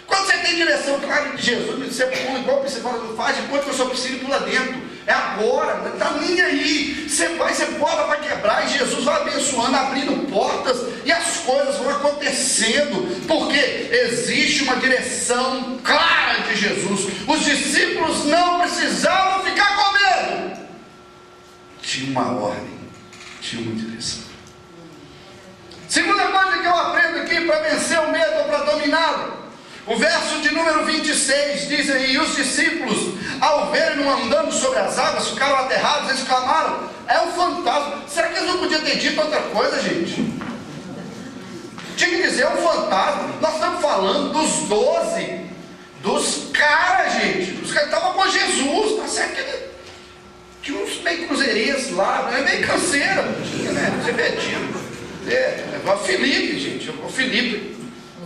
Quando você tem direção clara de Jesus, você pula igual você fala: não faz, enquanto eu sou piscina, pula dentro. É agora, está nem aí. Você bota para quebrar e Jesus vai abençoando, abrindo portas e as coisas vão acontecendo, porque existe uma direção clara de Jesus. Os discípulos não precisavam ficar com medo. Tinha uma ordem, tinha uma direção. Segunda coisa que eu aprendo aqui para vencer o medo ou para dominá-lo. O verso de número 26 diz aí: e os discípulos, ao verem-no andando sobre as águas, ficaram aterrados, eles clamaram: é um fantasma. Será que eles não podiam ter dito outra coisa, gente? Tinha que dizer: é um fantasma. Nós estamos falando dos 12, dos caras, gente. Os caras estavam com Jesus, tá certo que ele tinha uns meio cruzeirenses lá, meio canseira, não tinha, né? Você vê, tinha. O Felipe, gente, o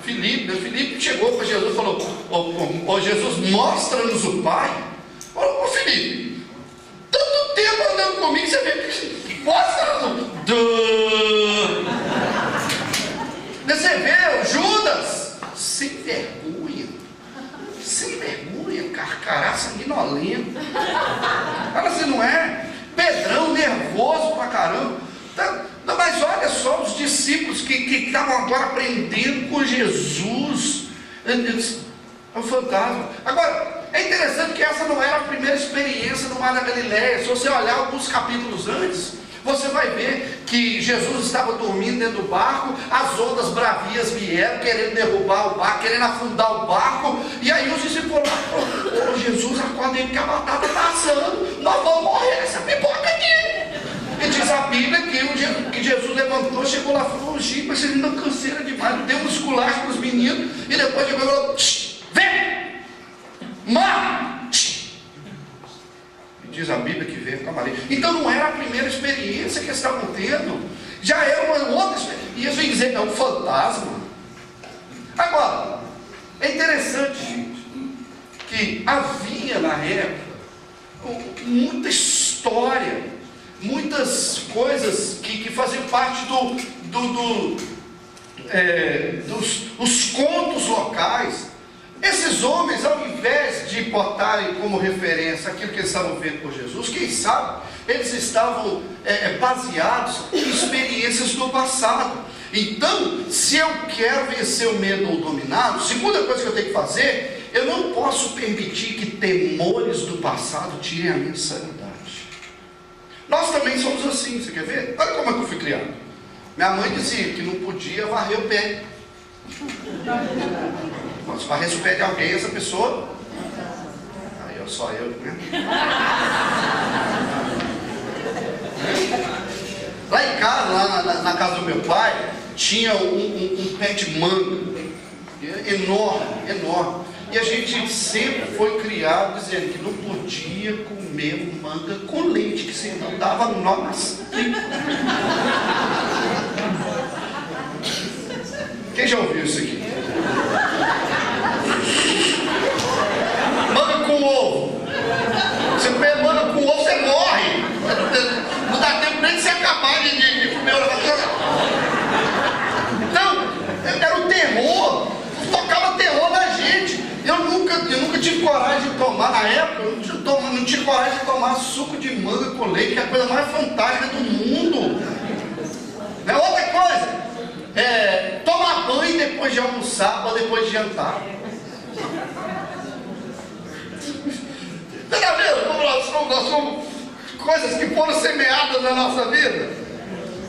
Felipe chegou para Jesus e falou: ô Jesus, mostra-nos o Pai. Ô Felipe, tanto tempo andando comigo, você vê, mostra-nos. Você vê o Judas, sem vergonha, carcará sanguinolento. Fala assim, não é? Pedrão, nervoso pra caramba. Não, mas olha só os discípulos que estavam agora aprendendo com Jesus. É um fantasma. Agora, é interessante que essa não era a primeira experiência no Mar da Galileia. Se você olhar alguns capítulos antes, você vai ver que Jesus estava dormindo dentro do barco, as ondas bravias vieram, querendo derrubar o barco, querendo afundar o barco, e aí os discípulos falaram: ô Jesus, acorda aí porque a batata está assando, nós vamos morrer essa pipoca aqui. E diz a Bíblia que Jesus levantou, chegou lá e falou: Chico, mas vocês não canseira demais, deu um esculacho para os meninos, e depois chegou e falou: vem, mar. Diz a Bíblia que veio com a Maria. Então não era a primeira experiência que eles estavam tendo, já era uma outra experiência. E eles vêm dizer: é um fantasma. Agora, é interessante, gente, que havia na época muita história, muitas coisas que faziam parte dos contos locais. Esses homens, ao invés de botarem como referência aquilo que eles estavam vendo por Jesus, quem sabe, eles estavam baseados em experiências do passado. Então, se eu quero vencer o medo ou dominá-lo, segunda coisa que eu tenho que fazer, eu não posso permitir que temores do passado tirem a minha sanidade. Nós também somos assim, você quer ver? Olha como é que eu fui criado. Minha mãe dizia que não podia varrer o pé. Se varresse o pé de alguém, essa pessoa, aí só eu, né? Lá em casa, lá na casa do meu pai, tinha um pé de manga enorme. E a gente sempre foi criado dizendo que não podia comer manga com leite, que senão dava nó nas tripas. Quem já ouviu isso aqui? Manga com ovo. Você comer manga com ovo, você morre. Não dá tempo nem de você acabar de comer. Então, era o terror. Tocava terror na gente. Eu tive coragem de tomar, na época, eu não tive coragem de tomar suco de manga com leite, que é a coisa mais fantástica do mundo. Outra coisa, tomar banho depois de almoçar ou depois de jantar. Você está vendo como nós somos coisas que foram semeadas na nossa vida?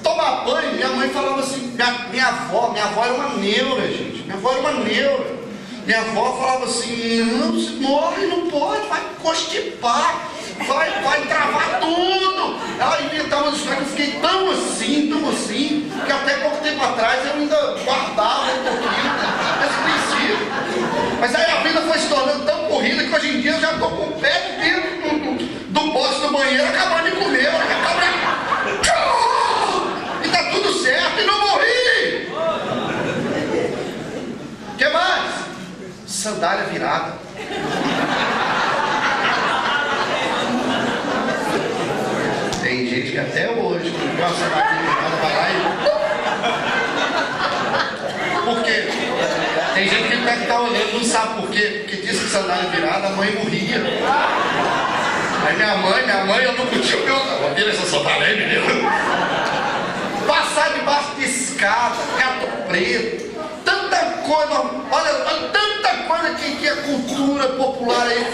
Tomar banho, minha mãe falava assim, minha avó era uma neura, gente. Minha avó era uma neura. Minha avó falava assim, não, você morre, não pode, vai constipar, vai travar tudo. Ela inventava uma história que eu fiquei tão assim, que até pouco tempo atrás eu ainda guardava um pouquinho esse princípio. Mas aí a vida foi se tornando tão corrida que hoje em dia eu já estou com o pé dentro do poste do banheiro, acabando de comer, e tá tudo certo, e não morri. O que mais? Sandália virada. Tem gente que até hoje, quando vê uma sandália virada, vai lá e... Por quê? Tem gente que deve estar olhando, não sabe por quê. Porque diz que sandália virada, a mãe morria. Aí minha mãe, eu não podia, eu vira essa sandália aí, menino. Passar debaixo de escada, gato preto, tanta coisa, olha tanta coisa que a cultura popular aí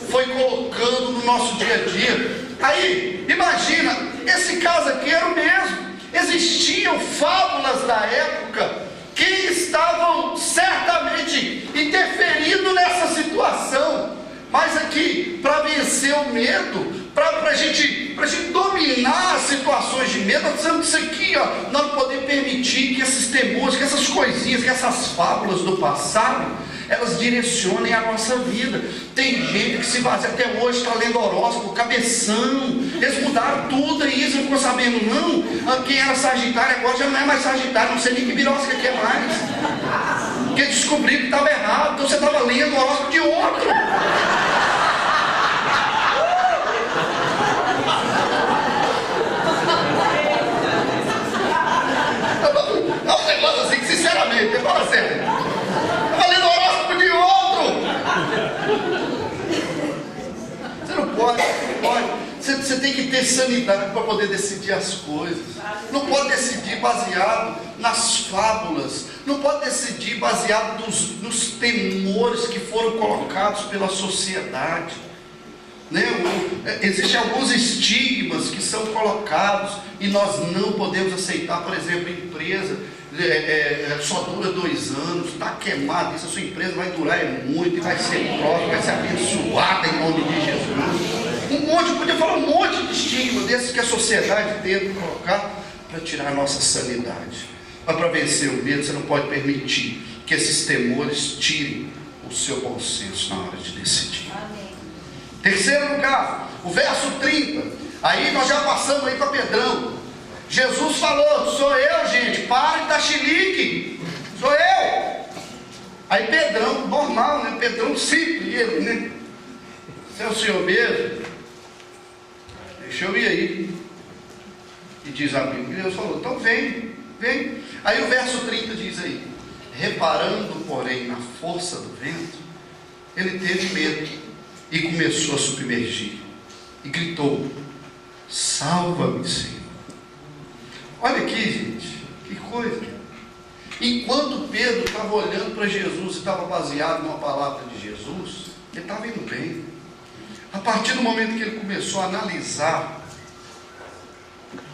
foi colocando no nosso dia a dia. Aí, imagina, esse caso aqui era o mesmo. Existiam fábulas da época que estavam certamente interferindo nessa situação. Mas aqui, para vencer o medo, para a gente dominar as situações de medo, nós precisamos disso aqui, ó, não poder permitir que esses temores, que essas coisinhas, que essas fábulas do passado, elas direcionem a nossa vida. Tem gente que se baseia até hoje, está lendo horóscopo, cabeção, eles mudaram tudo aí, você não ficou sabendo não? Quem era Sagitário agora já não é mais Sagitário, não sei nem que birosca que é mais. Porque descobriram que estava errado, então você estava lendo o horóscopo de outro. É um negócio assim que, sinceramente, eu falo sério, estava lendo o horóscopo de outro. Você não pode. Você tem que ter sanidade para poder decidir as coisas. Não pode decidir baseado nas fábulas. Não pode decidir baseado nos temores que foram colocados pela sociedade. Existem alguns estigmas que são colocados e nós não podemos aceitar. Por exemplo, empresa só dura 2 anos, está queimado, isso, a sua empresa vai durar muito e vai ser próspera, vai ser abençoada em nome de Jesus. Podia falar um monte de estigma desses que a sociedade tenta colocar para tirar a nossa sanidade. Mas para vencer o medo, você não pode permitir que esses temores tirem o seu bom senso na hora de decidir. Amém. Terceiro lugar, o verso 30. Aí nós já passamos aí para Pedrão. Jesus falou, sou eu, gente, para de dar chilique, sou eu. Aí Pedrão, normal, né? Pedrão simples, ele, né? Você é o senhor mesmo? Deixa eu ir aí. E diz a Bíblia, que Deus falou, então vem. Aí o verso 30 diz aí, reparando, porém, na força do vento, ele teve medo e começou a submergir. E gritou, salva-me, Senhor. Olha aqui, gente, que coisa. Enquanto Pedro estava olhando para Jesus e estava baseado numa palavra de Jesus, ele estava indo bem. A partir do momento que ele começou a analisar,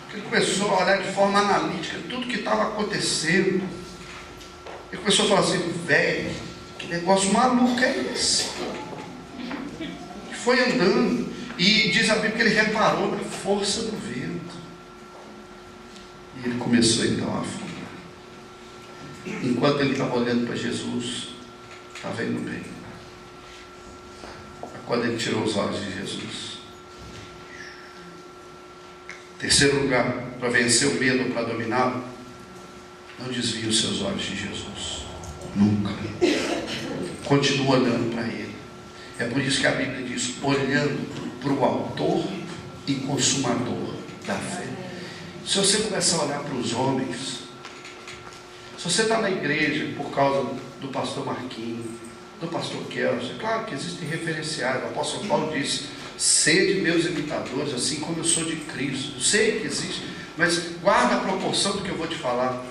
que ele começou a olhar de forma analítica tudo que estava acontecendo, ele começou a falar assim, velho, que negócio maluco é esse? E foi andando, e diz a Bíblia que ele reparou na força do vento. E ele começou então a afundar. Enquanto ele estava olhando para Jesus, estava indo bem. Quando ele tirou os olhos de Jesus. Terceiro lugar, para vencer o medo ou para dominá-lo, não desvie os seus olhos de Jesus. Nunca. Continua olhando para Ele. É por isso que a Bíblia diz, olhando para o autor e consumador da fé. Se você começar a olhar para os homens, se você está na igreja por causa do pastor Marquinhos, do pastor Kelso. É claro que existem referenciais. O apóstolo Paulo disse: sede meus imitadores, assim como eu sou de Cristo. Eu sei que existe, mas guarda a proporção do que eu vou te falar.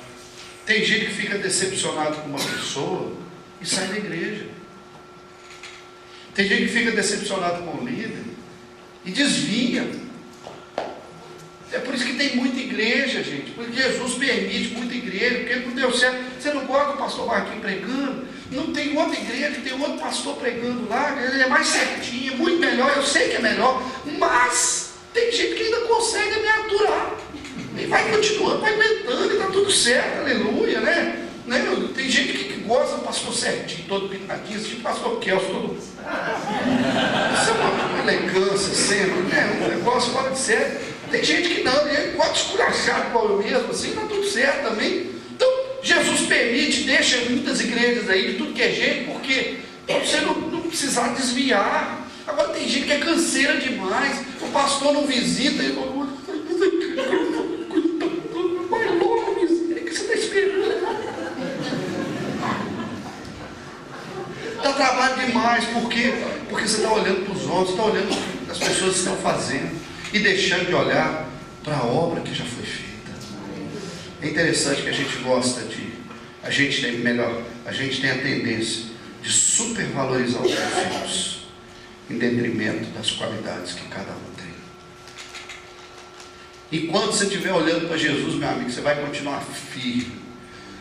Tem gente que fica decepcionado com uma pessoa e sai da igreja. Tem gente que fica decepcionado com o líder e desvia. É por isso que tem muita igreja, gente. Porque Jesus permite muita igreja, porque não deu certo. Você não gosta do pastor Marquinhos pregando? Não tem outra igreja, tem outro pastor pregando lá. Ele é mais certinho, muito melhor. Eu sei que é melhor, mas tem gente que ainda consegue me aturar. E vai continuando, vai aguentando, e está tudo certo, aleluia, né? Tem gente que gosta do pastor certinho, todo pintadinho, tipo o pastor Kelso, todo. Isso é uma elegância sempre, né? Um negócio fora de sério. Tem gente que não, ele gosta de esculachar igual eu mesmo, assim, está tudo certo também. Então, Jesus permite, deixa muitas igrejas aí de tudo que é jeito, porque para você não precisar desviar. Agora tem gente que é canseira demais, o pastor não visita, ele fala: vai logo, visita, o que você está esperando? Dá trabalho demais, por quê? Porque você está olhando para os outros, está olhando o que as pessoas estão fazendo e deixando de olhar para a obra que já foi feita. É interessante que a gente gosta de, a gente tem a tendência de supervalorizar os defeitos em detrimento das qualidades que cada um tem. E quando você estiver olhando para Jesus, meu amigo, você vai continuar firme.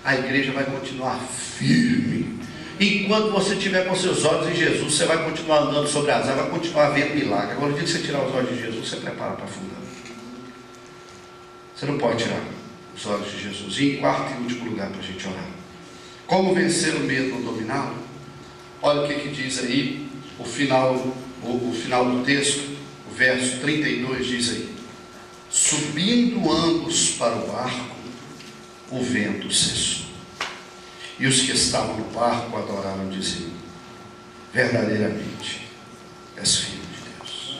A igreja vai continuar firme. Enquanto você estiver com seus olhos em Jesus, você vai continuar andando sobre as águas, vai continuar vendo milagre. Agora, no dia que você tirar os olhos de Jesus, você prepara para afundar. Você não pode tirar os olhos de Jesus. E em quarto e último lugar para a gente orar: como vencer o medo ou dominá-lo? Olha o que diz aí o final do texto, o verso 32 diz aí: subindo ambos para o barco, o vento cessou. E os que estavam no barco adoraram, dizendo: verdadeiramente és filho de Deus.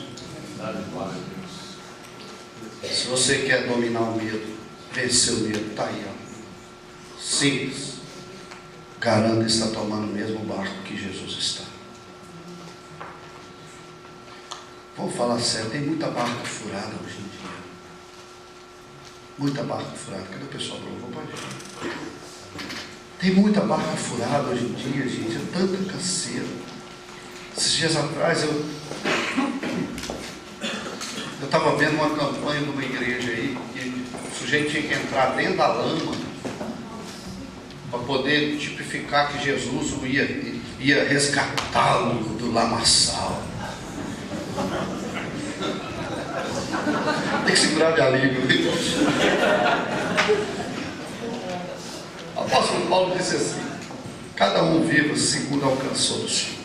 Se você quer dominar o medo, vencer o medo, está aí, ó. Simples. Garanto que está tomando o mesmo barco que Jesus está. Vamos falar sério, tem muita barca furada hoje em dia. Muita barca furada. Cadê o pessoal do louvor? Pode ir. Tem muita barca furada hoje em dia, gente. É tanta canseira. Esses dias atrás eu estava vendo uma campanha de uma igreja aí, que o sujeito tinha que entrar dentro da lama para poder tipificar que Jesus ia resgatá-lo do lamaçal. Tem que segurar minha língua. O apóstolo Paulo disse assim: cada um viva segundo alcançou do Senhor.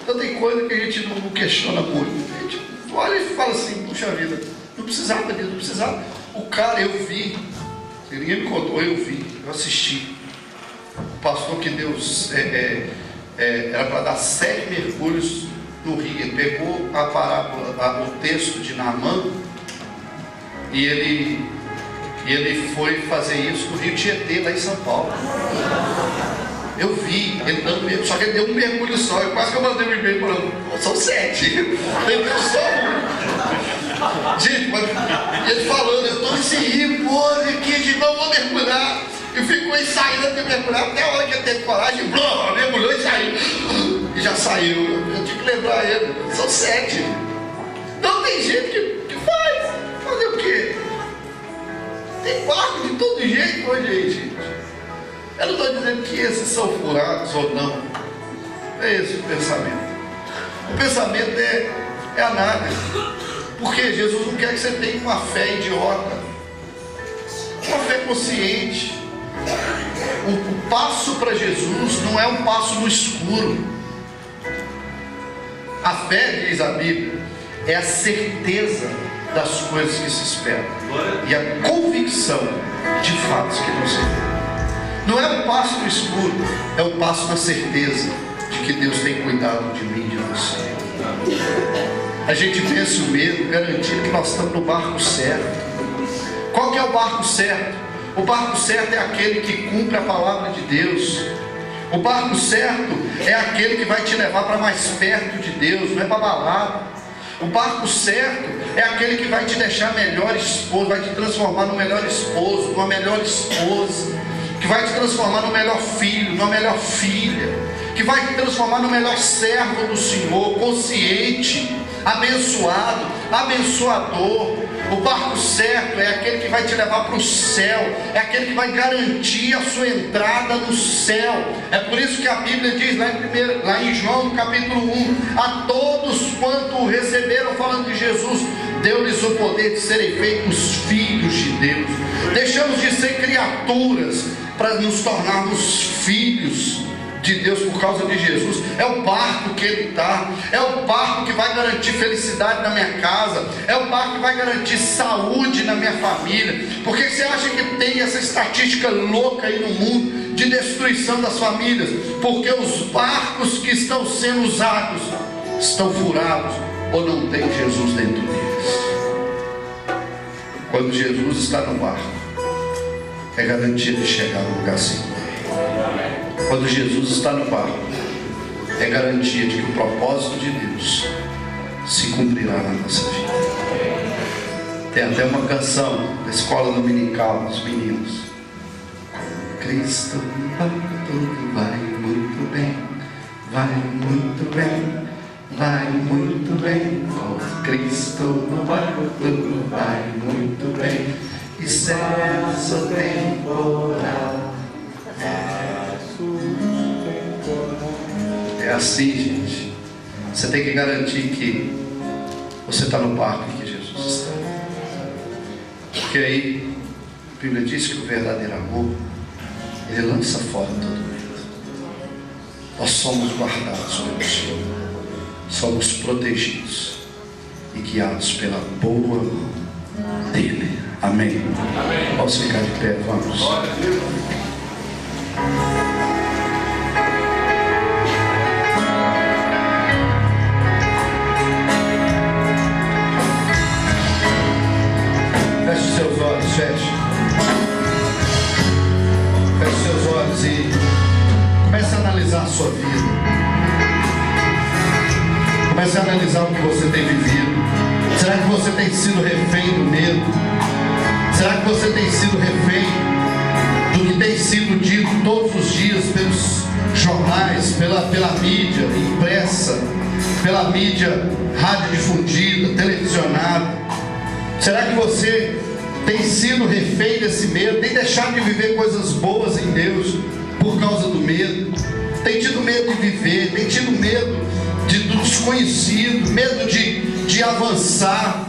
Então tem coisa que a gente não questiona muito. A gente olha e fala assim: puxa vida, não precisava disso, não precisava. O cara, eu vi, ninguém me contou, eu vi, eu assisti. O pastor que Deus era para dar 7 mergulhos no rio. Ele pegou a parábola, o texto de Naamã, e ele foi fazer isso no Rio Tietê, lá em São Paulo. Eu vi ele dando, só que ele deu um mergulho só. Eu quase que eu mandei um e-mail falando: são 7. Ele deu só um. Gente, mas ele falando: eu estou nesse rio, pô, aqui, a gente não vou mergulhar. E ficou ensaiando de mergulhar até a hora que ele teve coragem, blá, mergulhou e saiu. E já saiu. Eu tinha que lembrar ele: são 7. Então tem gente que faz. Fazer o quê? Tem barco de todo jeito hoje, gente. Eu não estou dizendo que esses são furados ou não. É esse o pensamento. O pensamento é análise. Porque Jesus não quer que você tenha uma fé idiota. Uma fé consciente. O passo para Jesus não é um passo no escuro. A fé, diz a Bíblia, é a certeza das coisas que se esperam e a convicção de fatos que não se vê. Não é um passo no escuro, é um passo na certeza de que Deus tem cuidado de mim e de você. A gente vence o medo garantindo que nós estamos no barco certo. Qual que é o barco certo? O barco certo é aquele que cumpre a palavra de Deus. O barco certo é aquele que vai te levar para mais perto de Deus, não é para balada. O barco certo é aquele que vai te deixar melhor esposo, vai te transformar no melhor esposo, numa melhor esposa, que vai te transformar no melhor filho, numa melhor filha, que vai te transformar no melhor servo do Senhor, consciente, abençoado, abençoador. O barco certo é aquele que vai te levar para o céu, é aquele que vai garantir a sua entrada no céu. É por isso que a Bíblia diz lá em João capítulo 1: a todos quanto o receberam, falando de Jesus, deu-lhes o poder de serem feitos filhos de Deus. Deixamos de ser criaturas para nos tornarmos filhos de Deus por causa de Jesus. É o barco que Ele está, é o barco que vai garantir felicidade na minha casa, é o barco que vai garantir saúde na minha família. Por que você acha que tem essa estatística louca aí no mundo de destruição das famílias? Porque os barcos que estão sendo usados estão furados ou não tem Jesus dentro deles. Quando Jesus está no barco, é garantia de chegar no lugar seguro. Quando Jesus está no barco, é garantia de que o propósito de Deus se cumprirá na nossa vida. Tem até uma canção da escola dominical dos meninos: Cristo no barco tudo vai muito bem, vai muito bem, vai muito bem. Com Cristo no barco tudo vai muito bem, e cessa o temporal. É assim, gente. Você tem que garantir que você está no barco em que Jesus está. Porque aí a Bíblia diz que o verdadeiro amor, ele lança fora todo medo. Nós somos guardados pelo Senhor, somos protegidos e guiados pela boa mão dele. Amém. Amém. Vamos ficar de pé, vamos. Glória a Deus. Feche seus olhos, feche. Feche seus olhos e comece a analisar a sua vida. Comece a analisar o que você tem vivido. Será que você tem sido refém do medo? Será que você tem sido refém do que tem sido dito todos os dias pelos jornais, pela mídia impressa, pela mídia radiodifundida, televisionada? Será que você tem sido refém desse medo? Tem deixado de viver coisas boas em Deus por causa do medo? Tem tido medo de viver, tem tido medo do desconhecido, medo de avançar.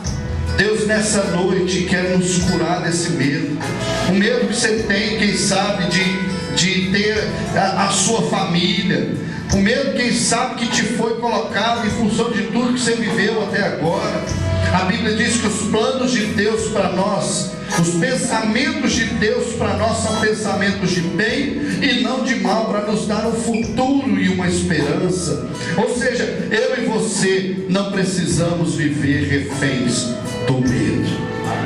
Deus nessa noite quer nos curar desse medo. O medo que você tem, quem sabe, de ter a sua família. O medo, quem sabe, que te foi colocado em função de tudo que você viveu até agora. A Bíblia diz que os planos de Deus para nós, os pensamentos de Deus para nós são pensamentos de bem e não de mal, para nos dar um futuro e uma esperança. Ou seja, eu e você não precisamos viver reféns do medo.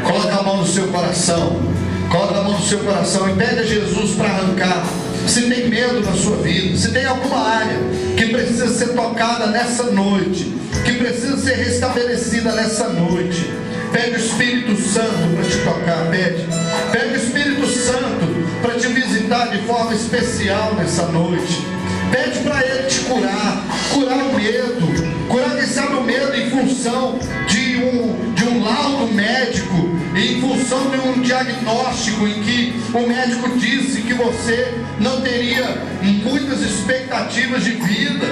Coloca a mão no seu coração, coloca a mão no seu coração e pede a Jesus para arrancar. Se tem medo na sua vida, se tem alguma área que precisa ser tocada nessa noite, que precisa ser restabelecida nessa noite, pede o Espírito Santo para te tocar. Pede o Espírito Santo para te visitar de forma especial nessa noite. Pede para Ele te curar o medo, curar, quem sabe, o medo em função de um laudo médico, em função de um diagnóstico em que o médico disse que você não teria muitas expectativas de vida.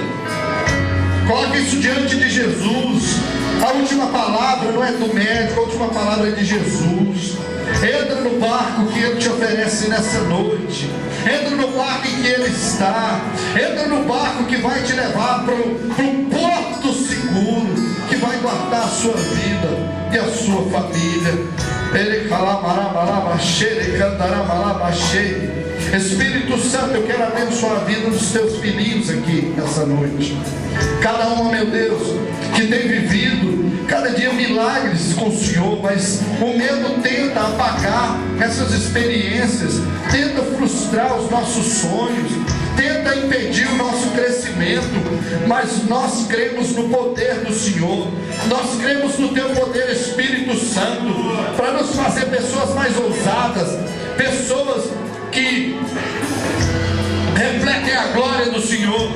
Coloque isso diante de Jesus. A última palavra não é do médico, a última palavra é de Jesus. Entra no barco que Ele te oferece nessa noite. Entra no barco em que Ele está. Entra no barco que vai te levar para o porto seguro, que vai guardar a sua vida e a sua família. Ele Espírito Santo, eu quero abençoar a vida dos teus filhinhos aqui nessa noite. Cada um, meu Deus, que tem vivido cada dia milagres com o Senhor, mas o medo tenta apagar essas experiências, tenta frustrar os nossos sonhos, tenta tenta impedir o nosso crescimento, mas nós cremos no poder do Senhor, nós cremos no Teu poder, Espírito Santo, para nos fazer pessoas mais ousadas, pessoas que refletem a glória do Senhor,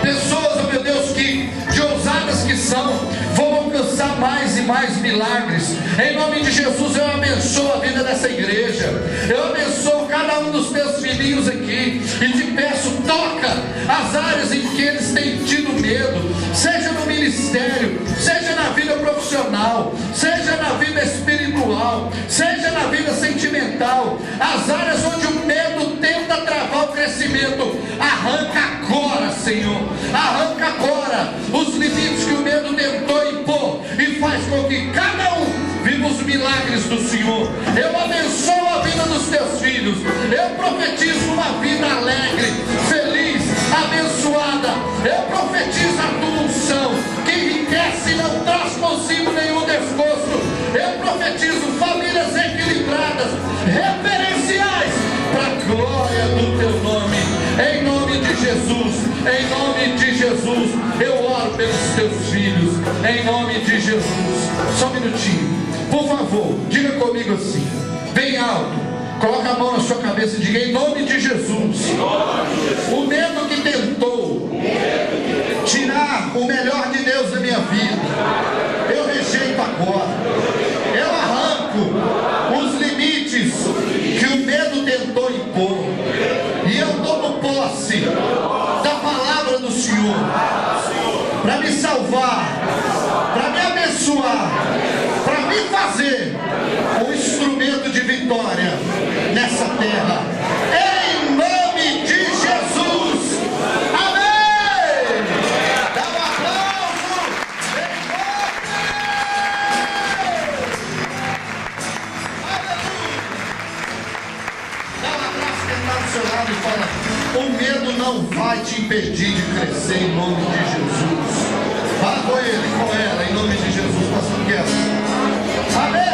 pessoas, oh meu Deus, que de ousadas que são, vão alcançar mais e mais milagres. Em nome de Jesus, eu abençoo a vida dessa igreja, eu abençoo cada um dos teus filhinhos aqui, e te peço, toca as áreas em que eles têm tido medo, seja no ministério, seja na vida profissional, seja na vida espiritual, seja na vida sentimental, as áreas onde o medo tenta travar o crescimento, arranca agora, Senhor, arranca agora os limites que o medo tentou impor, e faz com que cada um viva os milagres do Senhor. Eu abençoo a vida dos teus filhos, eu profetizo uma vida alegre, feliz, abençoada. Eu profetizo a tua unção, que enriquece e não traz consigo nenhum desgosto. Eu profetizo famílias equilibradas, referenciais para a glória do teu nome. Em nome de Jesus, em nome de Jesus, eu oro pelos teus filhos, em nome de Jesus. Só um minutinho, por favor, diga comigo assim, bem alto, coloca a mão na sua cabeça e diga: em nome de Jesus. O medo que tentou tirar o melhor de Deus da minha vida, eu rejeito agora, eu arranco os limites que o medo tentou impor, e eu tomo posse da palavra do Senhor para me salvar, para me abençoar, para me fazer um instrumento de vitória nessa terra, em nome de Jesus. Amém. Dá um aplauso bem forte. Aleluia. Dá um abraço quem está do seu lado e fala: o medo não vai te impedir de crescer, em nome de Jesus. Fala com ele, com ela, em nome de Jesus, pastor Guedes. Amém.